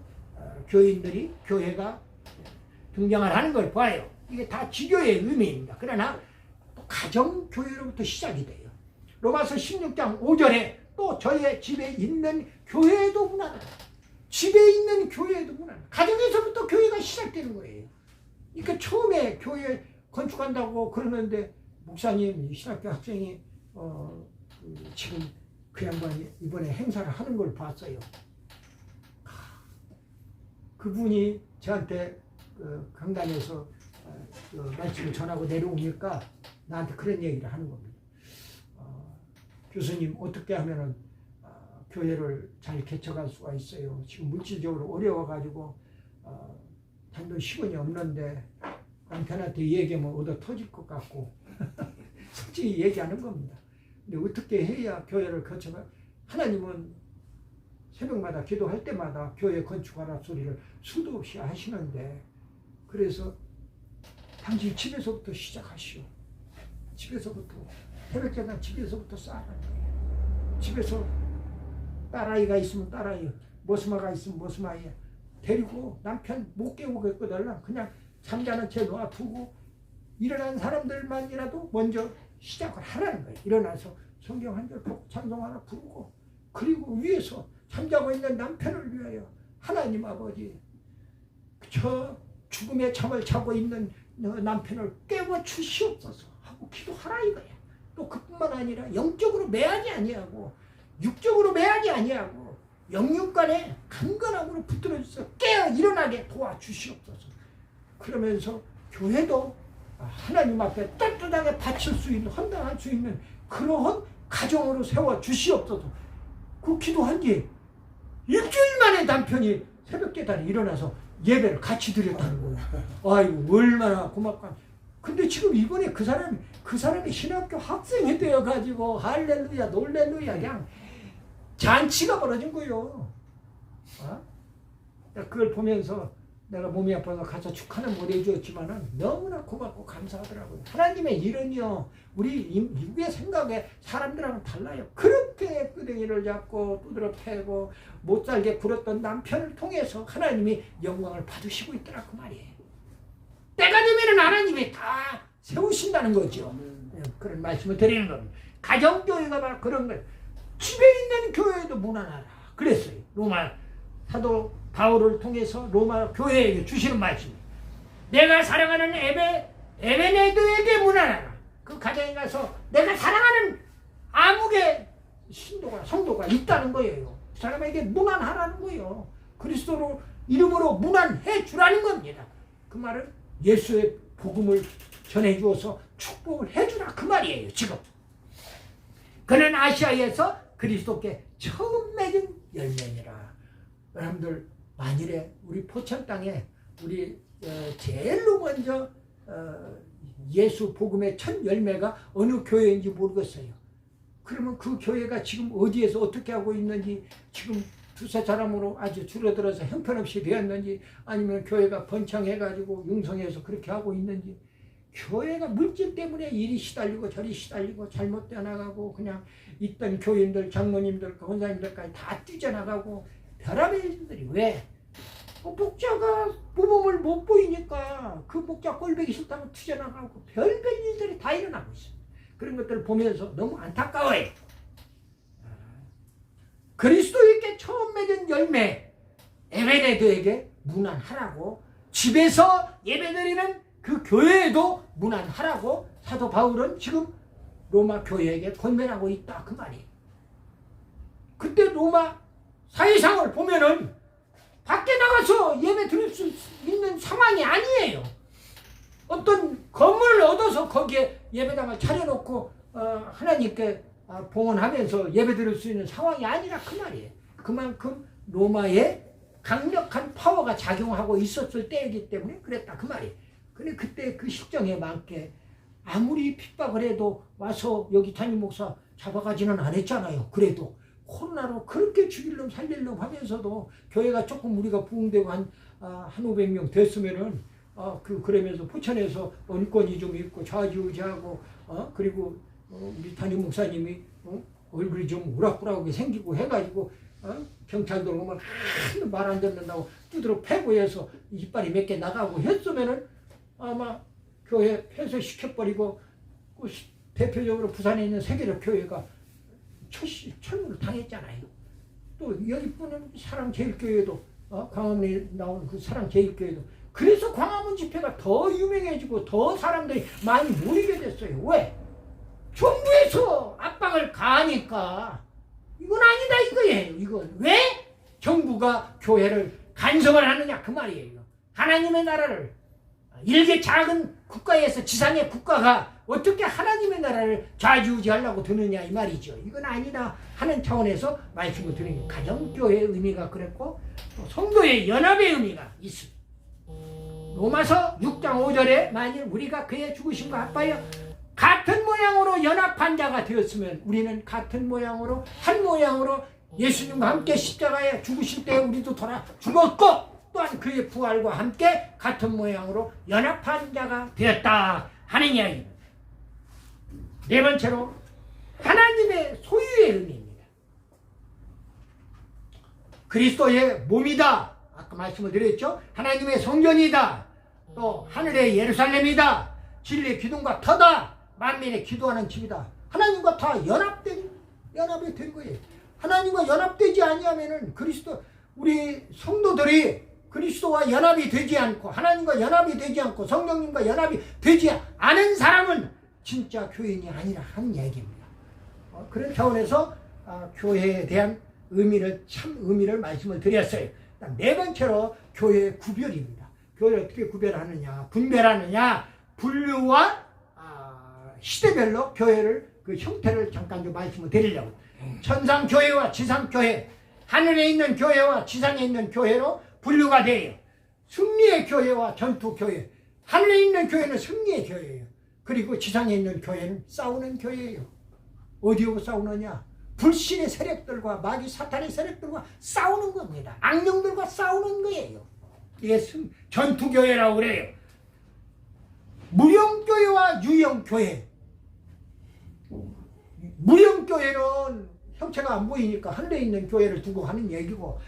교인들이 교회가 등장을 하는 걸 봐요. 이게 다 지교의 의미입니다. 그러나 또 가정교회로부터 시작이 돼요. 로마서 16장 5절에 또 저의 집에 있는 교회도 문화다. 집에 있는 교회도 문화다. 가정에서부터 교회가 시작되는 거예요. 그러니까 처음에 교회 건축한다고 그러는데 목사님 신학교 학생이 지금 그 양반이 이번에 행사를 하는 걸 봤어요. 그분이 저한테 강단에서 말씀을 전하고 내려오니까 나한테 그런 얘기를 하는 겁니다. 교수님 어떻게 하면은 교회를 잘 개척할 수가 있어요. 지금 물질적으로 어려워가지고 단돈 10원이 없는데 남편한테 얘기하면 얻어 터질 것 같고 솔직히 얘기하는 겁니다. 근데 어떻게 해야 교회를 거쳐가? 하나님은 새벽마다 기도할 때마다 교회 건축하라 소리를 수도 없이 하시는데 그래서 당신 집에서부터 시작하시오. 집에서부터 새벽제단 집에서부터 쌓아라는 거예요. 집에서 딸아이가 있으면 딸아이, 모스마가 있으면 모스마이 데리고 남편 못 깨우겠거든 그냥 잠자는 채 놔두고 일어난 사람들만이라도 먼저 시작을 하라는 거예요. 일어나서 성경 한 절 보고 찬송 하나 부르고 그리고 위에서 잠자고 있는 남편을 위하여 하나님 아버지 저 죽음의 잠을 자고 있는 남편을 깨워 주시옵소서 하고 기도하라 이거야. 또 그뿐만 아니라 영적으로 매하지 아니하고 육적으로 매하지 아니하고 영육간에 강건함으로 붙들어 주셔서 깨어 일어나게 도와주시옵소서. 그러면서 교회도 하나님 앞에 떳떳하게 바칠 수 있는 헌당할 수 있는 그러한 가정으로 세워 주시옵소서. 그 기도한 게 일주일 만에 남편이 새벽계단에 일어나서 예배를 같이 드렸다는 거예요. 아이고 얼마나 고맙다. 근데 지금 이번에 그 사람이 신학교 학생이 되어가지고 할렐루야 놀렐루야 그냥 잔치가 벌어진 거예요. 그걸 보면서 내가 몸이 아파서 가서 축하는 못 해주었지만은 너무나 고맙고 감사하더라고요. 하나님의 일은요, 우리 미국의 생각에 사람들하고는 달라요. 그렇게 끄댕이를 잡고 두드러 패고 못 살게 굴었던 남편을 통해서 하나님이 영광을 받으시고 있더라 그 말이에요. 때가 되면은 하나님이 다 세우신다는 거죠. 그런 말씀을 드리는 겁니다. 가정교회가 바로 그런 거예요. 집에 있는 교회도 무난하라 그랬어요. 로마 사도 바울을 통해서 로마 교회에게 주시는 말씀이에요. 내가 사랑하는 에베네도에게 무난하라. 그 가정에 가서 내가 사랑하는 아무개 성도가 있다는 거예요. 그 사람에게 무난하라는 거예요. 그리스도로 이름으로 문안해 주라는 겁니다. 그 말은 예수의 복음을 전해 주어서 축복을 해 주라 그 말이에요. 지금 그는 아시아에서 그리스도께 처음 맺은 열매니라. 여러분들 만일에 우리 포천 땅에 우리 제일로 먼저 예수 복음의 첫 열매가 어느 교회인지 모르겠어요. 그러면 그 교회가 지금 어디에서 어떻게 하고 있는지, 지금 두세 사람으로 아주 줄어들어서 형편없이 되었는지, 아니면 교회가 번창해가지고 융성해서 그렇게 하고 있는지, 교회가 물질 때문에 이리 시달리고 저리 시달리고 잘못되어 나가고 그냥 있던 교인들, 장로님들, 권사님들까지 다 뛰쳐나가고 별의별 일들이 왜? 목자가 모범을 못 보이니까 그 목자 꼴보기 싫다고 튀어나가고 별별 일들이 다 일어나고 있어요. 그런 것들을 보면서 너무 안타까워요. 그리스도에게 처음 맺은 열매 에베레도에게 문안하라고, 집에서 예배드리는 그 교회에도 문안하라고 사도 바울은 지금 로마 교회에게 권면하고 있다 그 말이에요. 그때 로마 사회상을 보면은 밖에 나가서 예배 드릴 수 있는 상황이 아니에요. 어떤 건물을 얻어서 거기에 예배당을 차려놓고 하나님께 봉헌하면서 예배 드릴 수 있는 상황이 아니라 그 말이에요. 그만큼 로마에 강력한 파워가 작용하고 있었을 때이기 때문에 그랬다 그 말이에요. 근데 그때 그 실정에 맞게 아무리 핍박을 해도 와서 여기 담임 목사 잡아가지는 않았잖아요. 그래도 코로나로 그렇게 죽일 놈 살릴 놈 하면서도 교회가 조금 우리가 부흥되고 한 500명 됐으면은 그러면서 포천에서 언권이 좀 있고 좌지우지하고 그리고 우리 담임 목사님이 얼굴이 좀 우락부락하게 생기고 해가지고 경찰들 오면 말 안 듣는다고 두드러 패고 해서 이빨이 몇 개 나가고 했으면은 아마 교회 폐쇄시켜버리고 대표적으로 부산에 있는 세계적 교회가 철문을 당했잖아요. 또 여기뿐은 사랑제일교회도 광화문에 나온 그 사랑제일교회도 그래서 광화문 집회가 더 유명해지고 더 사람들이 많이 모이게 됐어요. 왜? 정부에서 압박을 가하니까 이건 아니다 이거예요. 이건 왜 정부가 교회를 간섭을 하느냐 그 말이에요. 하나님의 나라를 일개 작은 국가에서 지상의 국가가 어떻게 하나님의 나라를 좌지우지하려고 드느냐 이 말이죠. 이건 아니다 하는 차원에서 말씀을 드리는 가정교회의 의미가 그랬고 또 성도의 연합의 의미가 있습니다. 로마서 6장 5절에 만일 우리가 그의 죽으심과 합하여 같은 모양으로 연합한 자가 되었으면 우리는 같은 모양으로 한 모양으로 예수님과 함께 십자가에 죽으실 때 우리도 돌아 죽었고 또한 그의 부활과 함께 같은 모양으로 연합한 자가 되었다 하는 이야기입니다. 네 번째로 하나님의 소유의 의미입니다. 그리스도의 몸이다. 아까 말씀을 드렸죠. 하나님의 성전이다. 또 하늘의 예루살렘이다. 진리의 기둥과 터다. 만민의 기도하는 집이다. 하나님과 다 연합이 된 거예요. 하나님과 연합되지 아니하면은 그리스도 우리 성도들이 그리스도와 연합이 되지 않고 하나님과 연합이 되지 않고 성령님과 연합이 되지 않은 사람은 진짜 교인이 아니라 하는 얘기입니다. 그런 차원에서 교회에 대한 참 의미를 말씀을 드렸어요. 네 번째로 교회의 구별입니다. 교회를 어떻게 구별하느냐, 분별하느냐, 분류와 시대별로 교회를 그 형태를 잠깐 좀 말씀을 드리려고. 천상교회와 지상교회, 하늘에 있는 교회와 지상에 있는 교회로 분류가 돼요. 승리의 교회와 전투교회, 하늘에 있는 교회는 승리의 교회예요. 그리고 지상에 있는 교회는 싸우는 교회예요. 어디하고 싸우느냐? 불신의 세력들과 마귀 사탄의 세력들과 싸우는 겁니다. 악령들과 싸우는 거예요. 이게 전투교회라고 그래요. 무령교회와 유령교회. 무령교회는 형체가 안 보이니까 하늘에 있는 교회를 두고 하는 얘기고,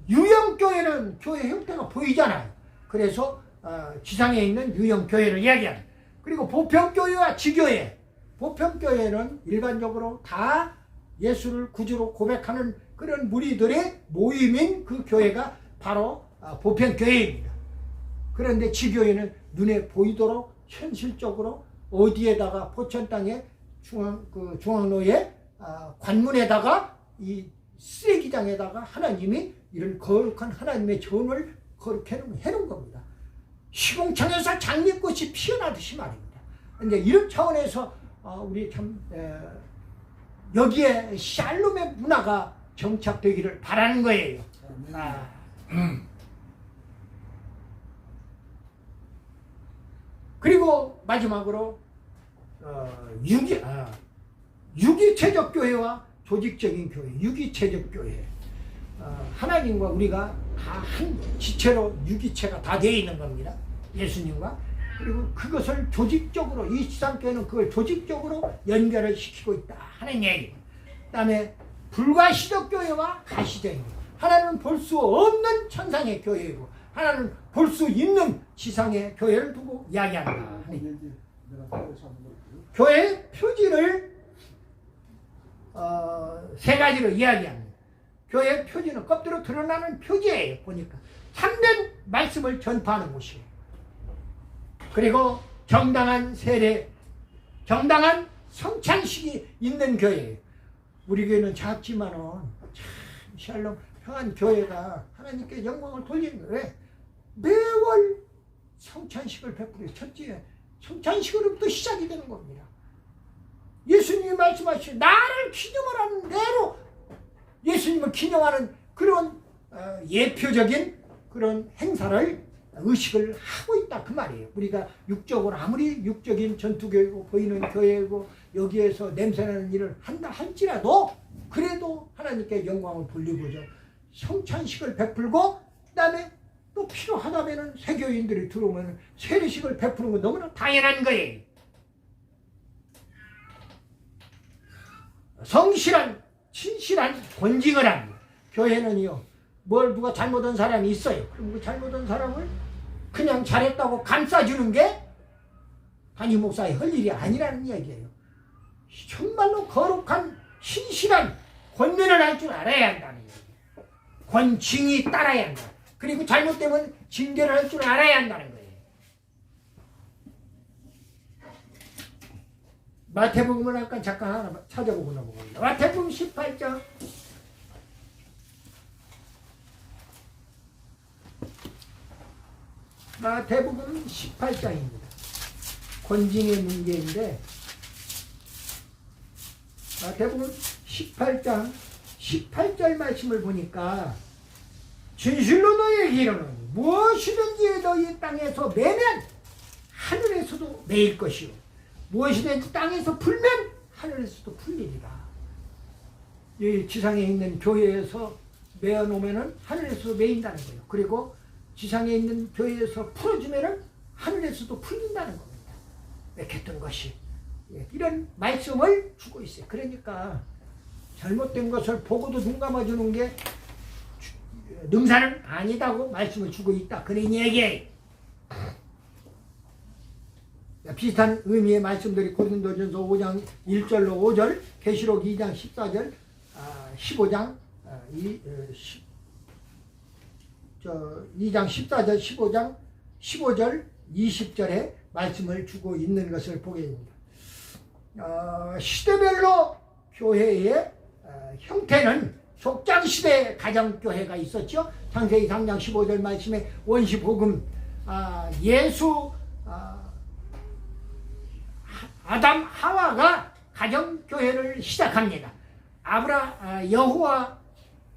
유형교회는 교회 형태가 보이잖아요. 그래서 지상에 있는 유형교회를 이야기합니다. 그리고 보편교회와 지교회. 보편교회는 일반적으로 다 예수를 구주로 고백하는 그런 무리들의 모임인 그 교회가 바로 보편교회입니다. 그런데 지교회는 눈에 보이도록 현실적으로 어디에다가 포천 땅에 중앙로에 관문에다가 이 쓰레기장에다가 하나님이 이런 거룩한 하나님의 전을 거룩해 해놓은 겁니다. 시궁창에서 장미꽃이 피어나듯이 말입니다. 근데 이런 차원에서 우리 참 여기에 샬롬의 문화가 정착되기를 바라는 거예요. 그리고 마지막으로 유기체적 교회와 조직적인 교회, 유기체적 교회. 하나님과 우리가 다 한 지체로 유기체가 다 되어 있는 겁니다. 예수님과. 그리고 그것을 조직적으로, 이 지상교회는 그걸 조직적으로 연결을 시키고 있다 하는 얘기. 그 다음에 불가시적 교회와 가시적 교회. 하나는 볼 수 없는 천상의 교회이고 하나는 볼 수 있는 지상의 교회를 두고 이야기한다. 교회의 표지를 세 가지로 이야기합니다. 교회의 표지는 겉으로 드러나는 표지예요. 보니까 참된 말씀을 전파하는 곳이에요. 그리고 정당한 세례, 정당한 성찬식이 있는 교회예요. 우리 교회는 작지만은 참 샬롬 평안 교회가 하나님께 영광을 돌리는 거예요. 왜? 매월 성찬식을 베풀어요. 첫째 성찬식으로부터 시작이 되는 겁니다. 예수님이 말씀하시죠. 나를 기념하라는 대로 예수님을 기념하는 그런 예표적인 그런 행사를 의식을 하고 있다 그 말이에요. 우리가 육적으로 아무리 육적인 전투교회고 보이는 교회고 여기에서 냄새나는 일을 한다 할지라도 그래도 하나님께 영광을 돌리고자 성찬식을 베풀고 그 다음에 또 필요하다면 세교인들이 들어오면 세례식을 베푸는 건 너무나 당연한 거예요. 성실한 진실한 권징을 합니다. 교회는요, 뭘 누가 잘못한 사람이 있어요. 그럼 그 잘못한 사람을 그냥 잘했다고 감싸주는 게 담임 목사의 할 일이 아니라는 얘기예요. 정말로 거룩한 신실한 권면을 할 줄 알아야 한다는 얘기예요. 권징이 따라야 한다. 그리고 잘못되면 징계를 할 줄 알아야 한다는 거예요. 마태복음을 아까 잠깐 하나 찾아보고 넘어갑니다. 마태복음 18장 마태복음 18장입니다. 권징의 문제인데 마태복음 18장 18절 말씀을 보니까 진실로 너희에게 이르노니 무엇이든지 너희 땅에서 매면 하늘에서도 매일 것이요 무엇이든지 땅에서 풀면 하늘에서도 풀리리라. 이 지상에 있는 교회에서 매어놓으면 하늘에서도 매인다는 거예요. 그리고 지상에 있는 교회에서 풀어주면 하늘에서도 풀린다는 겁니다. 맥혔던 것이. 이런 말씀을 주고 있어요. 그러니까 잘못된 것을 보고도 눈 감아주는 게 능사는 아니다고 말씀을 주고 있다. 그런 얘기예요. 비슷한 의미의 말씀들이 고린도전서 5장 1절로 5절, 계시록 2장 14절, 15장 2장 14절, 15장 15절, 20절에 말씀을 주고 있는 것을 보게 됩니다. 시대별로 교회의 형태는 족장시대 가정교회가 있었죠. 창세기 3장 15절 말씀에 원시복음 예수 아담 하와가 가정교회를 시작합니다. 여호와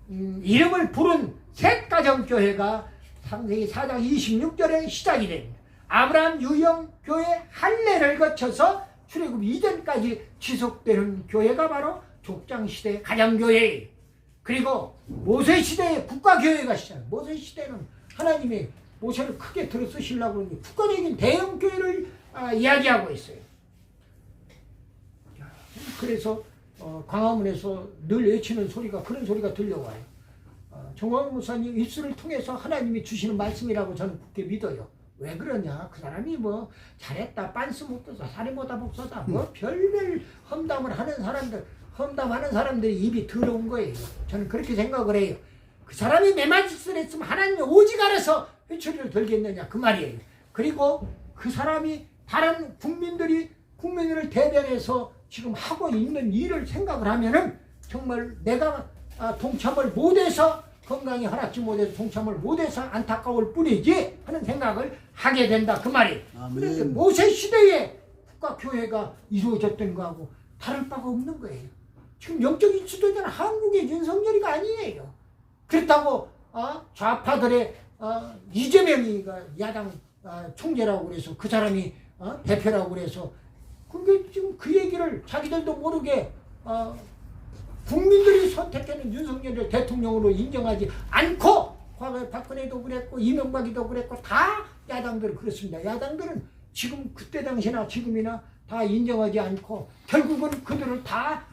이름을 부른 셋 가정교회가 창세기 4장 26절에 시작이 됩니다. 아브라함 유형교회 할례를 거쳐서 출애굽 이전까지 지속되는 교회가 바로 족장시대 가정교회예요. 그리고 모세시대의 국가교회가 시작해요. 모세시대는 하나님이 모세를 크게 들어 쓰시려고 하는데 국가적인 대형교회를 이야기하고 있어요. 그래서 광화문에서 늘 외치는 소리가 그런 소리가 들려와요. 정광훈 목사님 입술을 통해서 하나님이 주시는 말씀이라고 저는 그렇게 믿어요. 왜 그러냐? 그 사람이 뭐 잘했다, 빤스 목도사, 사리모다 목사다, 뭐 별별 험담을 하는 사람들, 험담하는 사람들이 입이 더러운 거예요. 저는 그렇게 생각을 해요. 그 사람이 매맞짓을 했으면 하나님이 오직 알아서 회초리를 들겠느냐 그 말이에요. 그리고 그 사람이 다른 국민들을 대변해서 지금 하고 있는 일을 생각을 하면은 정말 내가 동참을 못해서 건강이 허락지 못해서 동참을 못해서 안타까울 뿐이지 하는 생각을 하게 된다 그 말이. 아멘. 그런데 모세 시대에 국가교회가 이루어졌던 거하고 다를 바가 없는 거예요. 지금 영적인 지도자는 한국의 윤석열이가 아니에요. 그렇다고 좌파들의 이재명이가 야당 총재라고 그래서 그 사람이 대표라고 그래서 근데 지금 그 얘기를 자기들도 모르게 국민들이 선택하는 윤석열을 대통령으로 인정하지 않고 과거에 박근혜도 그랬고 이명박이도 그랬고 다 야당들은 그렇습니다. 야당들은 지금 그때 당시나 지금이나 다 인정하지 않고 결국은 그들을 다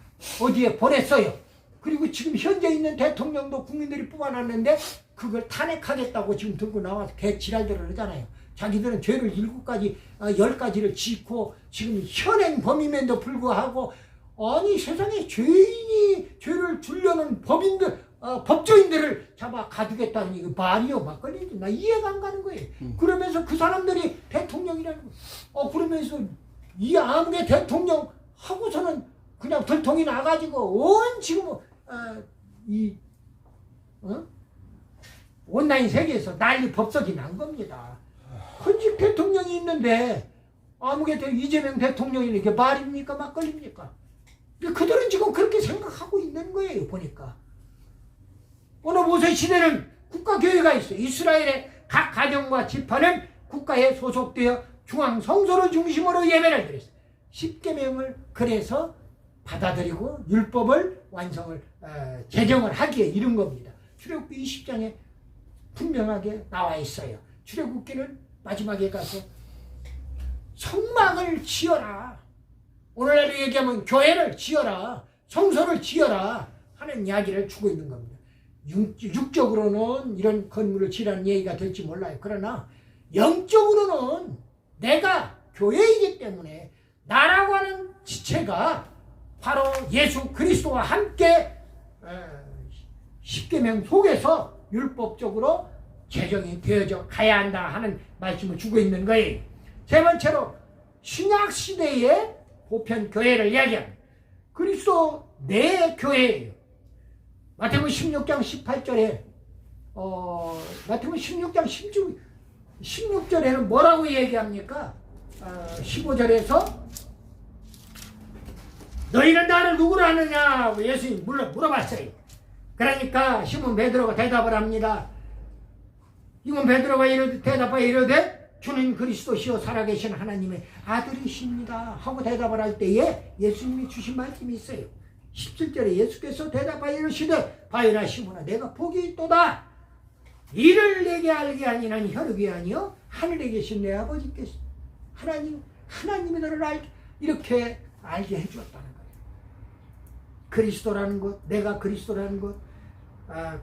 어디에 보냈어요. 그리고 지금 현재 있는 대통령도 국민들이 뽑아놨는데 그걸 탄핵하겠다고 지금 들고 나와서 개지랄들을 하잖아요. 자기들은 죄를 7가지, 10가지를 짓고 지금 현행 범임에도 불구하고 아니 세상에 죄인이 죄를 주려는 법조인들을 잡아 가두겠다는 이거 말이요 막걸리지. 나 이해가 안 가는 거예요. 그러면서 그 사람들이 대통령이라는 거. 그러면서 이 암흑의 대통령 하고서는 그냥 들통이 나가지고 온 지금 온라인 세계에서 난리 법석이 난 겁니다. 현직 대통령이 있는데 암흑의 이재명 대통령이 이렇게 말입니까 막걸립니까? 그들은 지금 그렇게 생각하고 있는 거예요. 보니까 오늘 모세 시대는 국가교회가 있어요. 이스라엘의 각 가정과 지파는 국가에 소속되어 중앙 성소를 중심으로 예배를 드렸어요. 십계명을 그래서 받아들이고 율법을 완성을 제정을 하기에 이른 겁니다. 출애굽기 20장에 분명하게 나와 있어요. 출애굽기는 마지막에 가서 성막을 지어라. 오늘날로 얘기하면 교회를 지어라. 성소를 지어라 하는 이야기를 주고 있는 겁니다. 육적으로는 이런 건물을 지으라는 얘기가 될지 몰라요. 그러나 영적으로는 내가 교회이기 때문에 나라고 하는 지체가 바로 예수 그리스도와 함께 십계명 속에서 율법적으로 제정이 되어져 가야 한다 하는 말씀을 주고 있는 거예요. 세 번째로 신약 시대의 보편 교회를 이야기합니다. 그리스도 내 교회예요. 마태복음 16장 18절에 마태복음 16장 16절에는 뭐라고 얘기합니까? 15절에서 너희는 나를 누구로 아느냐고 예수님 물어봤어요. 그러니까 시몬 베드로가 대답을 합니다. 시몬 베드로가 대답하여 이르되 주는 그리스도시요 살아계신 하나님의 아들이십니다 하고 대답을 할 때에 예수님이 주신 말씀이 있어요. 17절에 예수께서 대답하여 이르시되 바요나 시몬아 내가 복이 있도다. 이를 내게 알게 아니하니 혈육이 아니요 하늘에 계신 내 아버지께서 하나님이 너를 이렇게 알게 해주었다는 거예요. 그리스도라는 것, 내가 그리스도라는 것,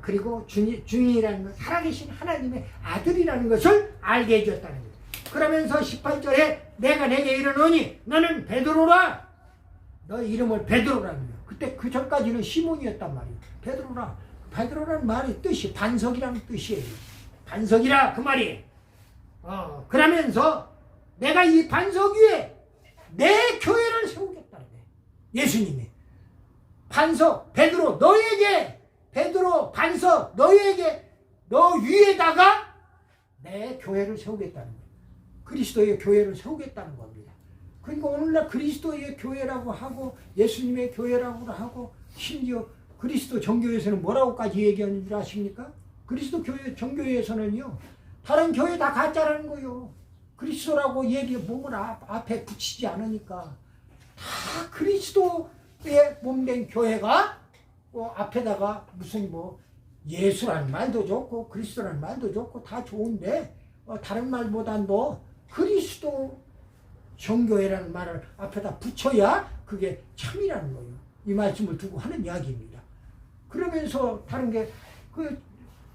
그리고 주인이라는 것, 살아계신 하나님의 아들이라는 것을 알게 해주었다는 거예요. 그러면서 18절에 내가 내게 이르노니 너는 베드로라. 너 이름을 베드로라는 거예요. 그때 그 전까지는 시몬이었단 말이에요. 베드로라. 베드로라는 말이 뜻이 반석이라는 뜻이에요. 반석이라 그 말이에요. 그러면서 내가 이 반석 위에 내 교회를 세우겠다는 거예요. 예수님이 반석 베드로 너에게 베드로 반석 너에게 너 위에다가 내 교회를 세우겠다는 거예요. 그리스도의 교회를 세우겠다는 겁니다. 그러니까 오늘날 그리스도의 교회라고 하고 예수님의 교회라고 하고 심지어 그리스도 정교회에서는 뭐라고까지 얘기하는 줄 아십니까? 그리스도 교회 정교회에서는요 다른 교회 다 가짜라는 거예요. 그리스도라고 몸을 앞에 붙이지 않으니까 다 그리스도의 몸된 교회가 앞에다가 무슨 예수라는 말도 좋고 그리스도라는 말도 좋고 다 좋은데 다른 말보단 그리스도 정교회라는 말을 앞에다 붙여야 그게 참이라는 거예요. 이 말씀을 두고 하는 이야기입니다. 그러면서 다른 게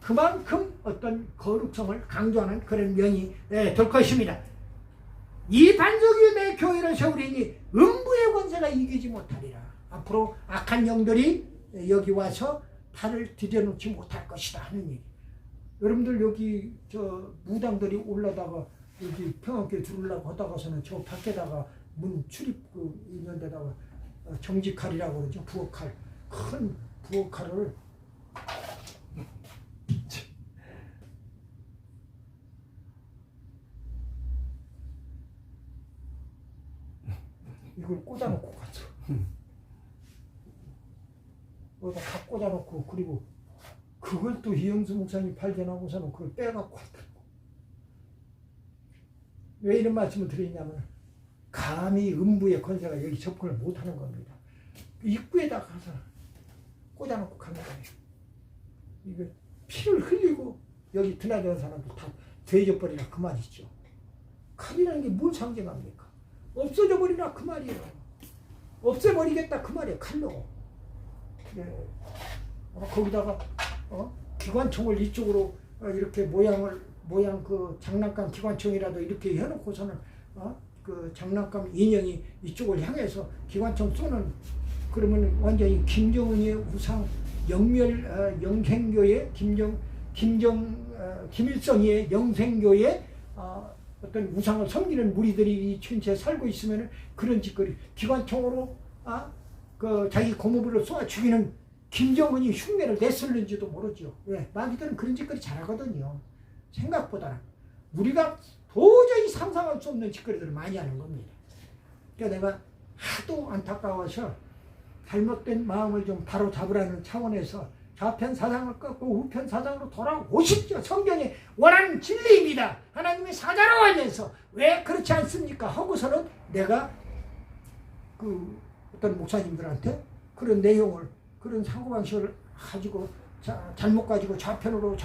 그만큼 어떤 거룩성을 강조하는 그런 면이 될 것입니다. 이 반석 위에 내 교회를 세우리니 음부의 권세가 이기지 못하리라. 앞으로 악한 영들이 여기 와서 발을 들여놓지 못할 것이다 하는 얘기. 여러분들 여기 무당들이 올라다가 여기 평안교회 들어오려고 하다가서는 저 밖에다가 문 출입 있는 데다가 정직칼이라고 그러죠. 부엌칼. 큰 부엌칼을 이걸 꽂아놓고 갔어. 여기다 다 꽂아놓고 그리고 그걸 또 이영수 목사님 발견하고서는 그걸 빼갖고 왔다고. 왜 이런 말씀을 드리냐면 감히 음부의 권세가 여기 접근을 못하는 겁니다. 입구에다 가서 꽂아놓고 간 거예요. 이거 피를 흘리고 여기 드나드는 사람들 다 돼져버리라 그 말이죠. 칼이라는 게 뭘 상징합니까? 없어져 버리라 그 말이에요. 없애버리겠다 그 말이에요. 칼로. 네. 거기다가 기관총을 이쪽으로 이렇게 모양 그 장난감 기관총이라도 이렇게 해놓고서는 그 장난감 인형이 이쪽을 향해서 기관총 쏘는 그러면 완전히 김정은의 우상 영생교의 김일성의 영생교의 어떤 우상을 섬기는 무리들이 이 춘치에 살고 있으면 그런 짓거리 기관총으로 그 자기 고모부를 쏘아 죽이는 김정은이 흉내를 냈을는지도 모르죠. 왜? 마귀들은 그런 짓거리 잘하거든요. 생각보다는 우리가 도저히 상상할 수 없는 짓거리들을 많이 하는 겁니다. 그러니까 내가 하도 안타까워서 잘못된 마음을 좀 바로 잡으라는 차원에서 좌편 사상을 꺾고 우편 사상으로 돌아오십시오. 성경이 원하는 진리입니다. 하나님의 사자로 하면서 왜 그렇지 않습니까? 하고서는 내가 그 어떤 목사님들한테 그런 내용을 그런 사고방식을 가지고 잘못 가지고 좌편으로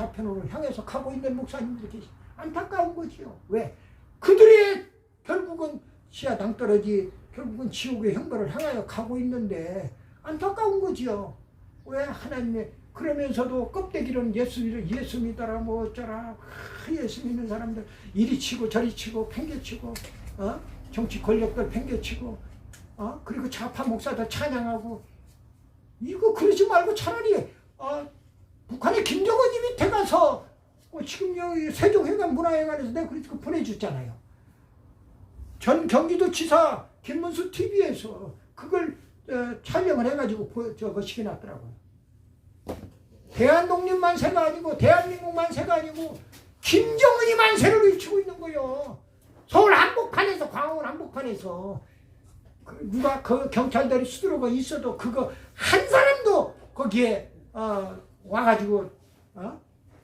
향해서 가고 있는 목사님들이 계시 안타까운 거지요. 왜? 그들의 결국은 시야 당떨어지 결국은 지옥의 형벌을 향하여 가고 있는데 안타까운 거지요. 왜? 하나님의 그러면서도 껍데기로는 예수 믿어라 뭐 어쩌라 예수 믿는 사람들 이리 치고 저리 치고 팽개치고 정치 권력들 팽개치고 그리고 좌파 목사들 찬양하고 이거 그러지 말고 차라리 북한의 김정은이 밑에 가서 지금 여기 세종회관 문화회관에서 내가 그거 보내줬잖아요. 전 경기도지사 김문수 TV에서 그걸 촬영을 해가지고 저거 시켜놨더라고요. 대한독립 만세가 아니고 대한민국 만세가 아니고 김정은이 만세를 외치고 있는 거예요. 서울 한복판에서 광화문 한복판에서 누가 그 경찰들이 수두로가 있어도 그거 한 사람도 거기에 와가지고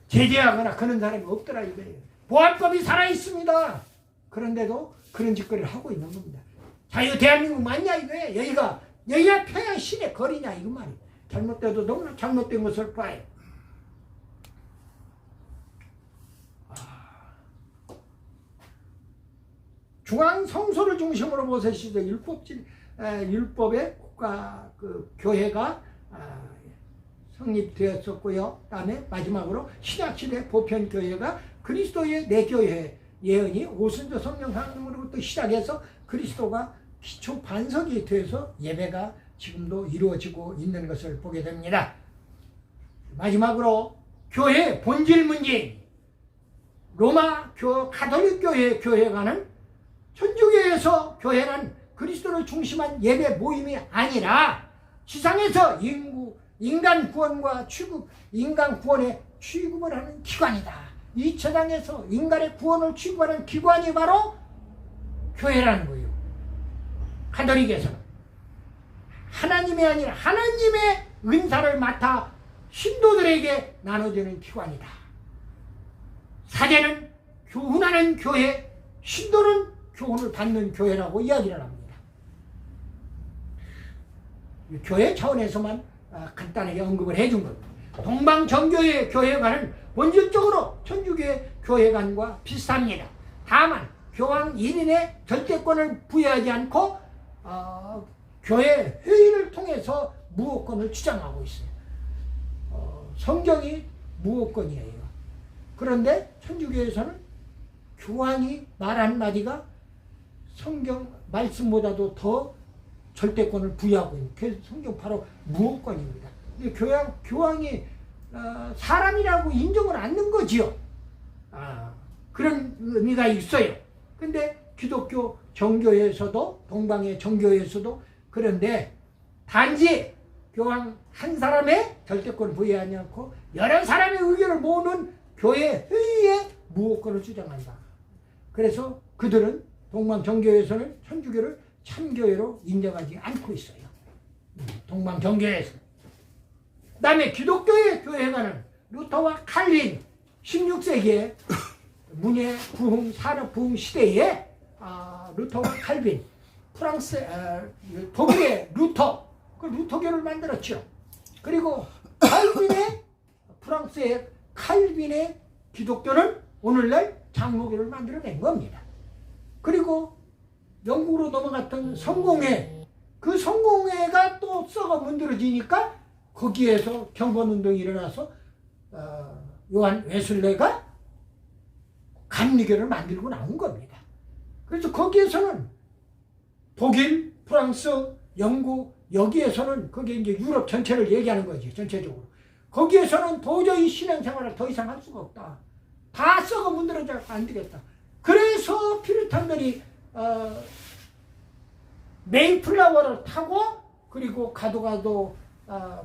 제재하거나 그런 사람이 없더라 이거예요. 보안법이 살아있습니다. 그런데도 그런 짓거리를 하고 있는 겁니다. 자, 이거 대한민국 맞냐 이거예요. 여기가 평양 시내 거리냐 이거 말이에요. 잘못돼도 너무나 잘못된 것을 봐요. 중앙 성소를 중심으로 모세시대 율법의 국가 그 교회가 성립되었었고요. 그다음에 마지막으로 신약시대 보편 교회가 그리스도의 내 교회 예언이 오순절 성령 강림으로부터 시작해서 그리스도가 기초 반석이 되어서 예배가 지금도 이루어지고 있는 것을 보게 됩니다. 마지막으로 교회의 본질 문제 로마 가톨릭 교회가는 천주교에서 교회는 그리스도를 중심한 예배 모임이 아니라 지상에서 인간 구원과 인간 구원의 취급을 하는 기관이다. 이 세상에서 인간의 구원을 취급하는 기관이 바로 교회라는 거예요. 가톨릭에서는 하나님이 아니라 하나님의 은사를 맡아 신도들에게 나눠주는 기관이다. 사제는 교훈하는 교회, 신도는 교훈을 받는 교회라고 이야기를 합니다. 교회 차원에서만 간단하게 언급을 해준 겁니다. 동방정교회 교회관은 본질적으로 천주교의 교회관과 비슷합니다. 다만 교황 1인의 절대권을 부여하지 않고 교회 회의를 통해서 무호권을 주장하고 있어요. 성경이 무호권이에요. 그런데 천주교에서는 교황이 말 한마디가 성경 말씀보다도 더 절대권을 부여하고 있는 그래서 성경 바로 무호권입니다. 근데 교황이 사람이라고 인정을 않는 거지요. 그런 의미가 있어요. 근데 기독교 정교에서도 동방의 정교에서도 그런데 단지 교황 한 사람의 절대권을 부여하지 않고 여러 사람의 의견을 모으는 교회 회의에 무호권을 주장한다. 그래서 그들은 동방 정교에서는 천주교를 참교회로 인정하지 않고 있어요. 동방정교회에서. 그 다음에 기독교의 교회관은 루터와 칼빈 16세기에 문예 부흥 산업 부흥 시대에 루터와 칼빈 프랑스 독일의 루터 그 루터교를 만들었죠. 그리고 칼빈의 프랑스의 칼빈의 기독교는 오늘날 장로교를 만들어낸 겁니다. 그리고 영국으로 넘어갔던 성공회 그 성공회가 또 썩어 문드러지니까 거기에서 경건운동이 일어나서 요한 웨슬레가 감리교를 만들고 나온 겁니다. 그래서 거기에서는 독일, 프랑스, 영국 여기에서는 그게 이제 유럽 전체를 얘기하는 거지 전체적으로. 거기에서는 도저히 신앙생활을 더 이상 할 수가 없다. 다 썩어 문드러져 안 되겠다. 그래서 피르탄들이 메이플라워를 타고 그리고 가도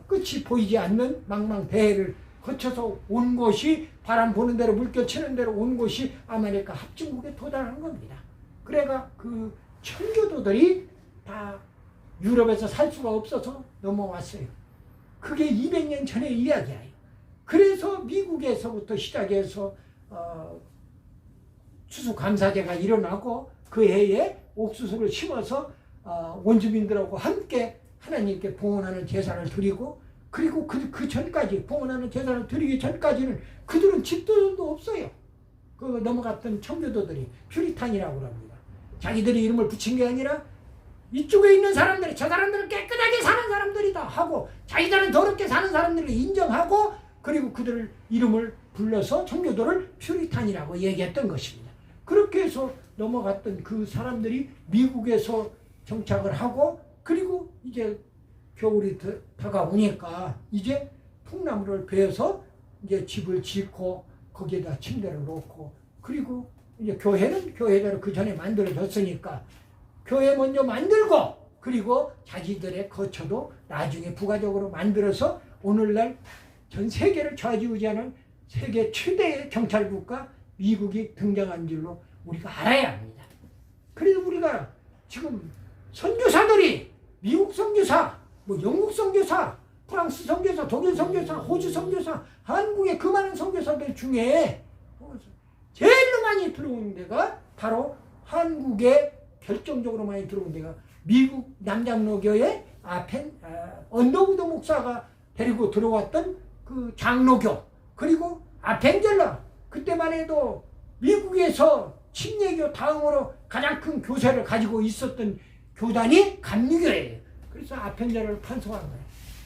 끝이 보이지 않는 망망대해를 거쳐서 온 곳이 바람 부는 대로 물결 치는 대로 온 곳이 아메리카 합중국에 도달한 겁니다. 그래가 그 청교도들이 다 유럽에서 살 수가 없어서 넘어왔어요. 그게 200년 전의 이야기예요. 그래서 미국에서부터 시작해서 추수감사제가 일어나고 그 해에 옥수수를 심어서 원주민들하고 함께 하나님께 봉헌하는 제사를 드리고 그리고 그 전까지 봉헌하는 제사를 드리기 전까지는 그들은 집도 없어요. 그 넘어갔던 청교도들이 퓨리탄이라고 합니다. 자기들이 이름을 붙인 게 아니라 이쪽에 있는 사람들이 저 사람들은 깨끗하게 사는 사람들이다 하고 자기들은 더럽게 사는 사람들을 인정하고 그리고 그들을 이름을 불러서 청교도를 퓨리탄이라고 얘기했던 것입니다. 그렇게 해서 넘어갔던 그 사람들이 미국에서 정착을 하고 그리고 이제 겨울이 다가오니까 이제 통나무를 베어서 이제 집을 짓고 거기에다 침대를 놓고 그리고 이제 교회는 교회대로 그 전에 만들어졌으니까 교회 먼저 만들고 그리고 자기들의 거처도 나중에 부가적으로 만들어서 오늘날 전 세계를 좌지우지하는 세계 최대의 경찰국가 미국이 등장한 줄로 우리가 알아야 합니다. 그래서 우리가 지금 선교사들이 미국 선교사, 뭐 영국 선교사, 프랑스 선교사, 독일 선교사, 호주 선교사, 한국의 그 많은 선교사들 중에 제일 많이 들어온 데가 바로 한국에 결정적으로 많이 들어온 데가 미국 남장로교의 언더우드 목사가 데리고 들어왔던 그 장로교 그리고 아펜젤러 그때만 해도 미국에서 침례교 다음으로 가장 큰 교세를 가지고 있었던 교단이 감리교예요. 그래서 아펜젤러를 판송한 거예요.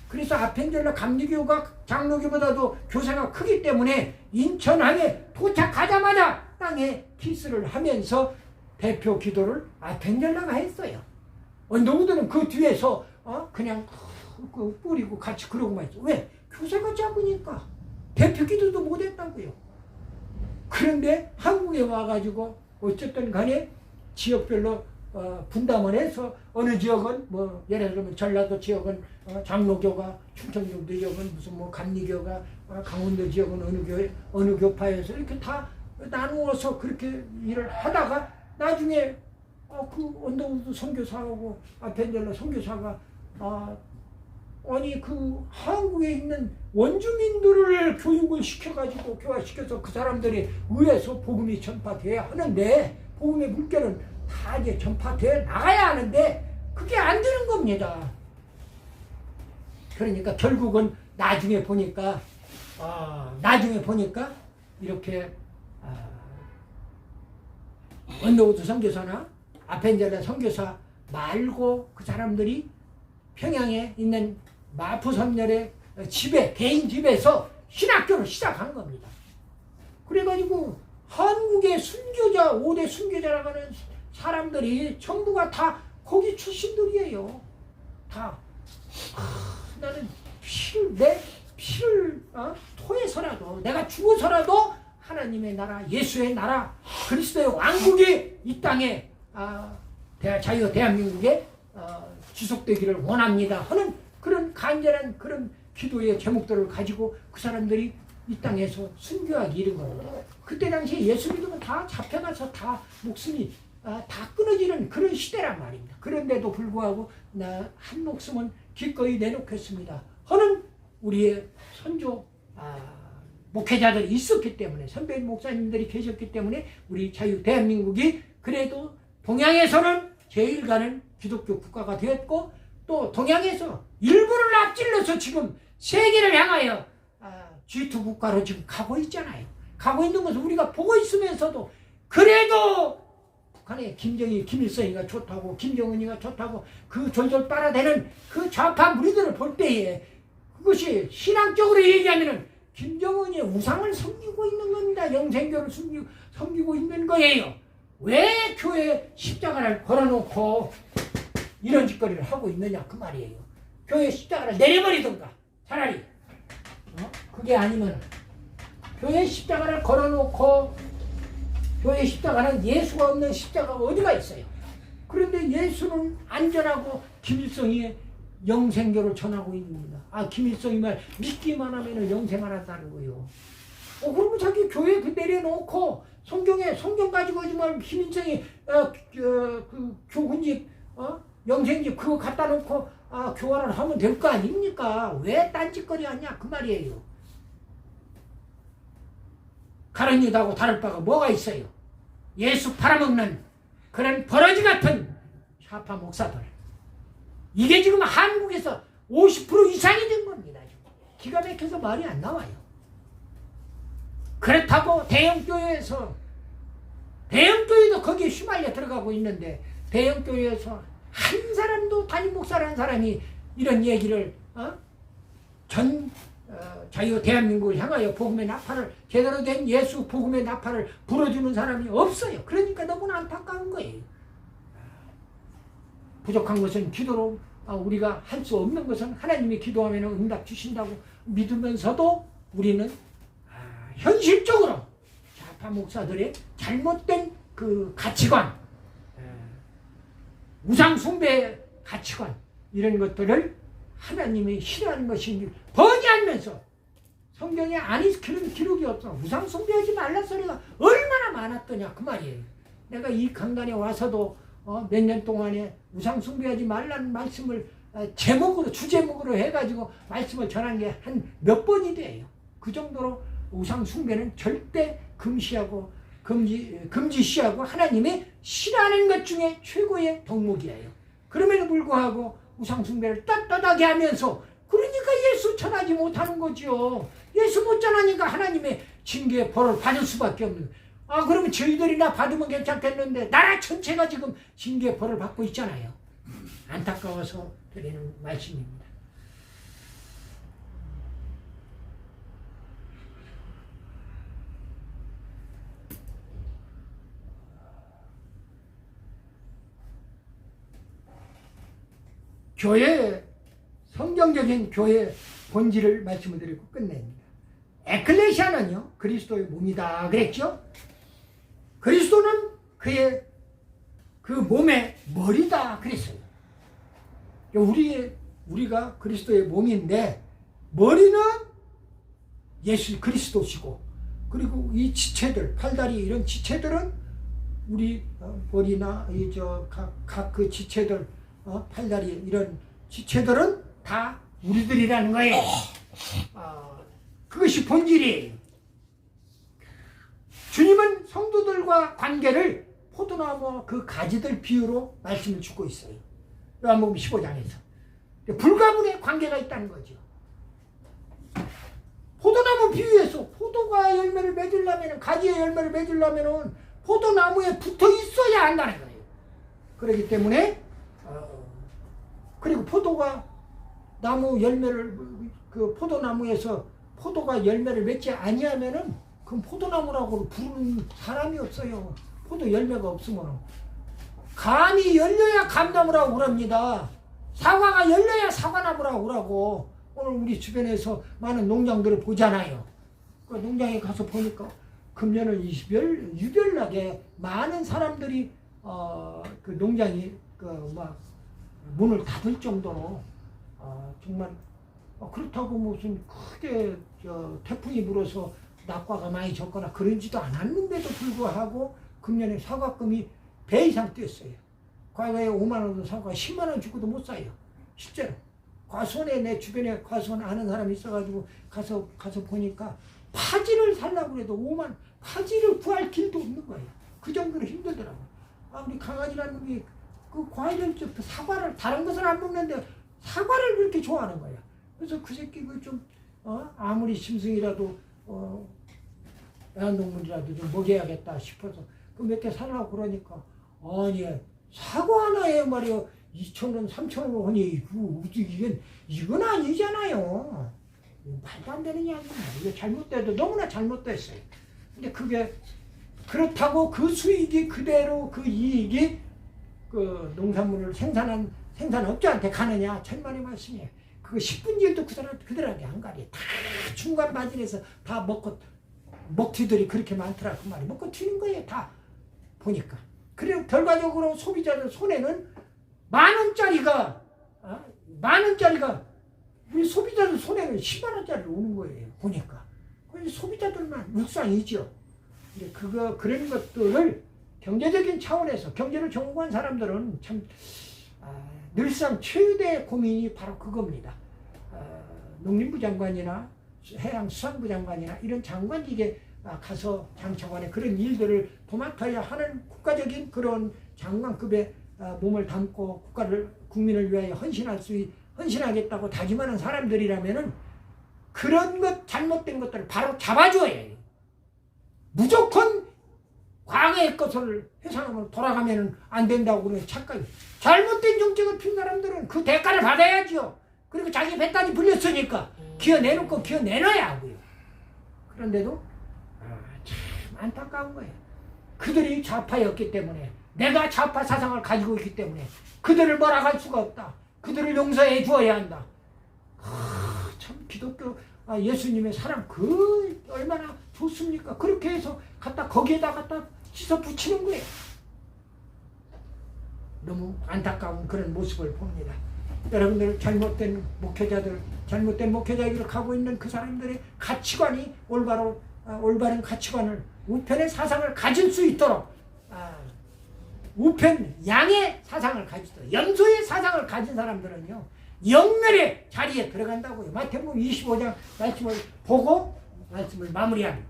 그래서 아펜젤러 감리교가 장로교보다도 교세가 크기 때문에 인천항에 도착하자마자 땅에 키스를 하면서 대표 기도를 아펜젤러가 했어요. 언더우드는 그 뒤에서 그냥 뿌리고 같이 그러고만 있어. 왜? 교세가 작으니까 대표 기도도 못했다고요. 그런데 한국에 와가지고 어쨌든 간에 지역별로 분담을 해서 어느 지역은 뭐 예를 들면 전라도 지역은 장로교가 충청도 지역은 무슨 뭐 감리교가 강원도 지역은 어느 교파에서 이렇게 다 나누어서 그렇게 일을 하다가 나중에 그 언더우드 선교사하고 아펜젤러 선교사가 아니 그 한국에 있는 원주민들을 교육을 시켜가지고 교화시켜서 그 사람들이 의해서 복음이 전파돼야 하는데 복음의 물결은 다 이제 전파돼 나가야 하는데 그게 안 되는 겁니다. 그러니까 결국은 나중에 보니까 이렇게 언더우드 선교사나 아펜젤러 선교사 말고 그 사람들이 평양에 있는 마포선열의 집에 개인 집에서 신학교를 시작한 겁니다. 그래가지고 한국의 순교자 5대 순교자라고 하는 사람들이 전부가 다 거기 출신들이에요. 다 나는 내 피를 토해서라도 내가 죽어서라도 하나님의 나라 예수의 나라 그리스도의 왕국이 이 땅에 자유 대한민국에 지속되기를 원합니다 하는 그런 간절한 그런 기도의 제목들을 가지고 그 사람들이 이 땅에서 순교하기 이른 겁니다. 그때 당시에 예수 믿으면 다 잡혀가서 다 목숨이 다 끊어지는 그런 시대란 말입니다. 그런데도 불구하고 나 한 목숨은 기꺼이 내놓겠습니다 하는 우리의 선조 목회자들이 있었기 때문에, 선배 목사님들이 계셨기 때문에 우리 자유 대한민국이 그래도 동양에서는 제일 가는 기독교 국가가 되었고, 또 동양에서 일부를 앞질러서 지금 세계를 향하여 G2 국가로 지금 가고 있잖아요. 가고 있는 것을 우리가 보고 있으면서도 그래도 북한의 김정일, 김일성이가 좋다고, 김정은이가 좋다고 그 졸졸 빨아대는 그 좌파 무리들을 볼 때에 그것이 신앙적으로 얘기하면은 김정은의 우상을 섬기고 있는 겁니다. 영생교를 섬기고 있는 거예요. 왜 교회에 십자가를 걸어놓고 이런 짓거리를 하고 있느냐 그 말이에요. 교회 십자가를 내려버리던가 차라리 그게 아니면 교회 십자가를 걸어놓고, 교회 십자가는 예수가 없는 십자가가 어디가 있어요. 그런데 예수는 안전하고 김일성이 영생교를 전하고 있는 겁니다. 김일성이 말 믿기만 하면 영생을 한다는 거예요. 그러면 자기 교회 그 내려놓고 성경 가지고 정말 김일성이 그 교훈집 영생집 그거 갖다 놓고 교환을 하면 될 거 아닙니까? 왜 딴짓거리 하냐 그 말이에요. 가른 유다하고 다를 바가 뭐가 있어요? 예수 팔아먹는 그런 버러지 같은 좌파 목사들. 이게 지금 한국에서 50% 이상이 된 겁니다. 기가 막혀서 말이 안 나와요. 그렇다고 대형교회에도 거기에 휘말려 들어가고 있는데, 대형교회에서 한 사람도 담임 목사라는 사람이 이런 얘기를 자유 대한민국을 향하여 복음의 나팔을, 제대로 된 예수 복음의 나팔을 불어주는 사람이 없어요. 그러니까 너무나 안타까운 거예요. 부족한 것은 기도로, 우리가 할 수 없는 것은 하나님이 기도하면 응답 주신다고 믿으면서도 우리는 현실적으로 좌파 목사들의 잘못된 그 가치관, 우상 숭배의 가치관, 이런 것들을 하나님이 싫어하는 것인지 번지하면서, 성경에 그런 기록이 없어. 우상 숭배하지 말라 소리가 얼마나 많았더냐 그 말이에요. 내가 이 강단에 와서도 몇 년 동안에 우상 숭배하지 말라는 말씀을 주제목으로 해가지고 말씀을 전한 게 한 몇 번이 돼요. 그 정도로 우상 숭배는 절대 금지시하고 하나님이 싫어하는 것 중에 최고의 덕목이에요. 그럼에도 불구하고 우상 숭배를 떳떳하게 하면서, 그러니까 예수 전하지 못하는 거죠. 예수 못 전하니까 하나님의 징계의 벌을 받을 수밖에 없는. 그러면 저희들이나 받으면 괜찮겠는데 나라 전체가 지금 징계의 벌을 받고 있잖아요. 안타까워서 드리는 말씀입니다. 성경적인 교회 본질을 말씀을 드리고 끝냅니다. 에클레시아는요, 그리스도의 몸이다 그랬죠? 그리스도는 그의 그 몸의 머리다 그랬어요. 우리가 그리스도의 몸인데, 머리는 예수 그리스도시고, 그리고 이 지체들, 팔다리 이런 지체들은 우리 머리나 각 그 지체들, 팔다리 이런 지체들은 다 우리들이라는 거예요. 그것이 본질이에요. 주님은 성도들과 관계를 포도나무 그 가지들 비유로 말씀을 주고 있어요. 요한복음 15장에서. 불가분의 관계가 있다는 거죠. 포도나무 비유에서 포도가 열매를 맺으려면, 가지의 열매를 맺으려면 포도나무에 붙어 있어야 한다는 거예요. 그렇기 때문에 그리고 포도가 나무 열매를, 그 포도나무에서 포도가 열매를 맺지 아니하면은 그럼 포도나무라고 부르는 사람이 없어요. 포도 열매가 없으면. 감이 열려야 감나무라고 그럽니다. 사과가 열려야 사과나무라고 그러고. 오늘 우리 주변에서 많은 농장들을 보잖아요. 그 농장에 가서 보니까 금년은 유별나게 많은 사람들이 그 농장이 문을 닫을 정도로 정말 그렇다고 무슨 크게 태풍이 불어서 낙과가 많이 졌거나 그러지도 않았는데도 불구하고 금년에 사과금이 배 이상 뛰었어요. 과거에 5만 원도 사고 10만 원 주고도 못 사요. 실제로. 과수원에 내 주변에 과수원 아는 사람이 있어가지고 가서 보니까 파지를 살려고 해도 5만 파지를 구할 길도 없는 거예요. 그 정도로 힘들더라고요. 우리 강아지라는 놈이 그 과일을 사과를 다른 것은 안 먹는데 사과를 그렇게 좋아하는 거야. 그래서 그 새끼 아무리 심승이라도 애완동물이라도 좀 먹여야겠다 싶어서 그 몇 개 사려고 그러니까 아니 사과 하나에 말이야 2,000원 3,000원 하니 이건 아니잖아요. 말도 안 되는 이야기야. 이게 잘못돼도 너무나 잘못됐어요. 근데 그게 그렇다고 그 수익이 그대로 그 이익이 그 농산물을 생산업자한테 가느냐 천만의 말씀이에요. 그거 10분 일도 그들한테 안 가리. 다 중간 마진에서 다 먹튀들이 그렇게 많더라 그 말이. 먹고 튀는 거예요 다 보니까. 그리고 결과적으로 소비자들 손에는 만 원짜리가 우리 소비자들 손에는 10만 원짜리 오는 거예요 보니까. 그래서 소비자들만 묵상이죠. 근데 그런 것들을 경제적인 차원에서 경제를 전공한 사람들은 참 늘상 최대 고민이 바로 그겁니다. 농림부 장관이나 해양수산부 장관이나 이런 장관직에 가서 장차관의 그런 일들을 도맡아야 하는 국가적인 그런 장관급의 몸을 담고 국민을 위하여 헌신하겠다고 다짐하는 사람들이라면은 그런 것 잘못된 것들을 바로 잡아줘야 해요. 무조건 과거의 것을 회상하면 돌아가면 안 된다고 그러는 착각이. 잘못된 정책을 핀 사람들은 그 대가를 받아야죠. 그리고 자기 배까지 불렸으니까 기어내놓고 기어내놔야 하고요. 그런데도 참 안타까운 거예요. 그들이 좌파였기 때문에 내가 좌파 사상을 가지고 있기 때문에 그들을 뭐라고 할 수가 없다. 그들을 용서해 주어야 한다. 참 기독교 예수님의 사랑 얼마나 좋습니까? 그렇게 해서 거기에다 갖다 씻어 붙이는 거예요. 너무 안타까운 그런 모습을 봅니다. 여러분들 잘못된 목회자들을 가고 있는 그 사람들의 가치관이 올바른 가치관을 우편의 사상을 가질 수 있도록 우편 양의 사상을 가지도록 염소의 사상을 가진 사람들은요 영멸의 자리에 들어간다고요. 마태복음 25장 말씀을 보고 말씀을 마무리합니다.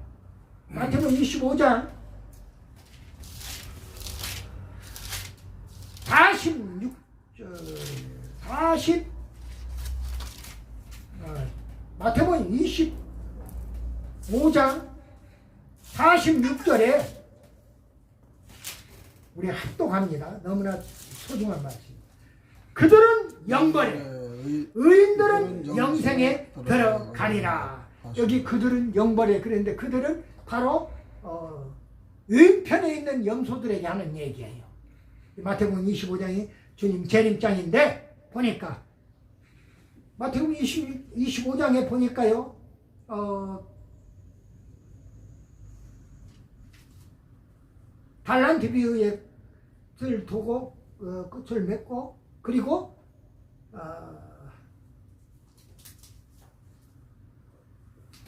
마태복음 25장 46절 마태복음 25장 46절에 우리 합독합니다. 너무나 소중한 말씀. 그들은 영벌에 의인들은 영생에 들어가리라. 여기 그들은 영벌에 그랬는데 그들은 바로 의인편에 있는 염소들에게 하는 얘기예요. 마태복음 25장이 주님 재림장인데 보니까 마태복음 25장에 보니까요 달란트 비유의 을 두고 끝을 맺고 그리고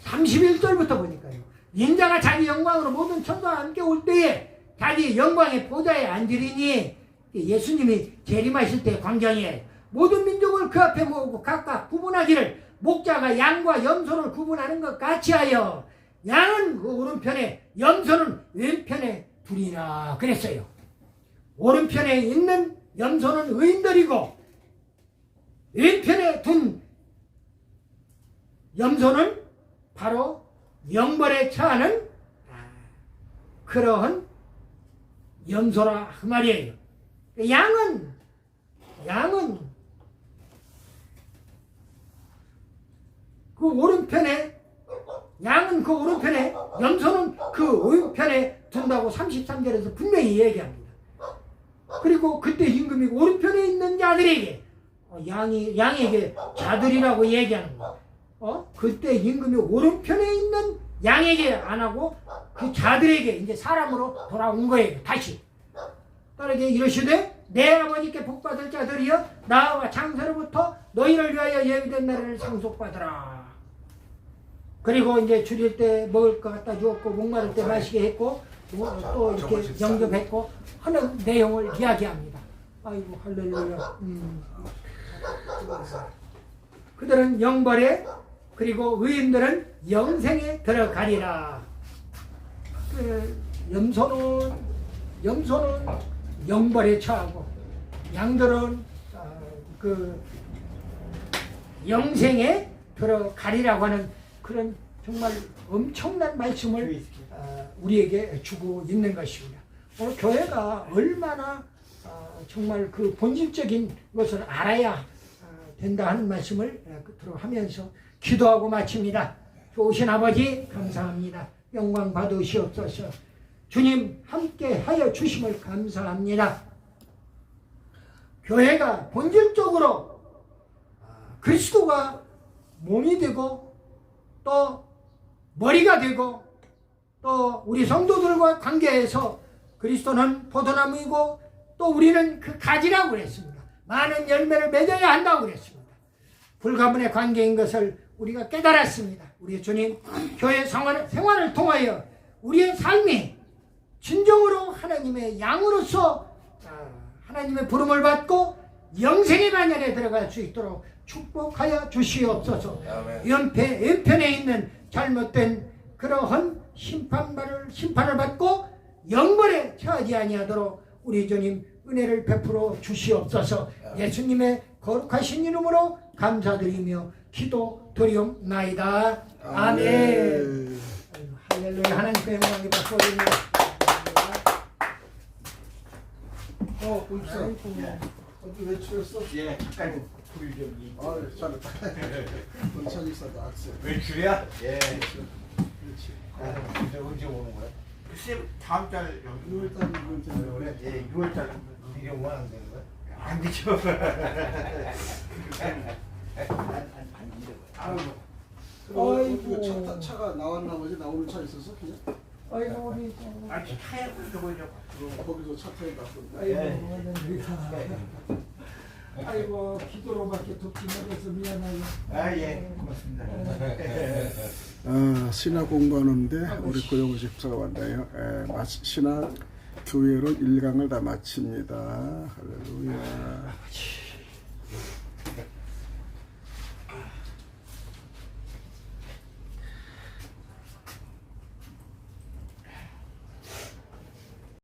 31절부터 보니까요 인자가 자기 영광으로 모든 천사와 함께 올 때에 자기 영광의 보좌에 앉으리니 예수님이 재림하실 때 광경에 모든 민족을 그 앞에 모으고 각각 구분하기를 목자가 양과 염소를 구분하는 것 같이 하여 양은 그 오른편에 염소는 왼편에 두리라 그랬어요. 오른편에 있는 염소는 의인들이고 왼편에 둔 염소는 바로 영벌에 처하는 그러한 염소라 그 말이에요. 양은 그 오른편에 염소는 그 오른편에 둔다고 33절에서 분명히 얘기합니다. 그리고 그때 임금이 오른편에 있는 자들에게 양에게 자들이라고 얘기하는 거예요. 그때 임금이 오른편에 있는 양에게 안 하고 그 자들에게 이제 사람으로 돌아온 거예요. 다시 따르게 이러시되 내 아버지께 복받을 자들이여 나와 장서로부터 너희를 위하여 예비된 나라를 상속받으라. 그리고 이제 줄일 때 먹을 거 갖다 주었고 목마를 때 마시게 했고 또 이렇게 영접했고 하는 내용을 이야기합니다. 아이고 할렐루야. 그들은 영벌에 그리고 의인들은 영생에 들어가리라. 그 염소는 영벌에 처하고 양들은 그 영생에 들어가리라고 하는 그런 정말 엄청난 말씀을 우리에게 주고 있는 것입니다. 오늘 교회가 얼마나 정말 그 본질적인 것을 알아야 된다 하는 말씀을 끝으로 하면서 기도하고 마칩니다. 좋으신 아버지 감사합니다. 영광 받으시옵소서. 주님 함께 하여 주심을 감사합니다. 교회가 본질적으로 그리스도가 몸이 되고 또 머리가 되고 또 우리 성도들과 관계에서 그리스도는 포도나무이고 또 우리는 그 가지라고 그랬습니다. 많은 열매를 맺어야 한다고 그랬습니다. 불가분의 관계인 것을 우리가 깨달았습니다. 우리 주님 교회 생활을 통하여 우리의 삶이 진정으로 하나님의 양으로서 하나님의 부름을 받고 영생의 반열에 들어갈 수 있도록 축복하여 주시옵소서. 연편에 있는 잘못된 그러한 심판을 받고 영벌에 처하지 아니하도록 우리 주님 은혜를 베풀어 주시옵소서. 예수님의 거룩하신 이름으로 감사드리며 기도 드리옵나이다. 아멘. 할렐루야. 하나님께 영광이 받습니다. 울사. 어디 외출했어? 예, 잠깐 불 좀. 아, 잘했다. 은찬 이사도 악세. 외출이야? 예. 그렇지. 언제 오는 거야? 글쎄 다음 달 6월달 이번 예, 6월달 이게 오면 안 되는 거야? 안 되죠. 아이고. 차가 나왔나 보지? 나 오늘 차 있었어? 그냥? 아이고 우리 아직 타야 저거죠. 거기서 차 타고 갔던데. 아이고 아이고 기도로밖에 돕지 못해서 미안해요. 아 예, 고맙습니다. 신학 공부하는데 우리 고영우 집사가 왔네요. 신학 교회론 1강을 다 마칩니다. 할렐루야.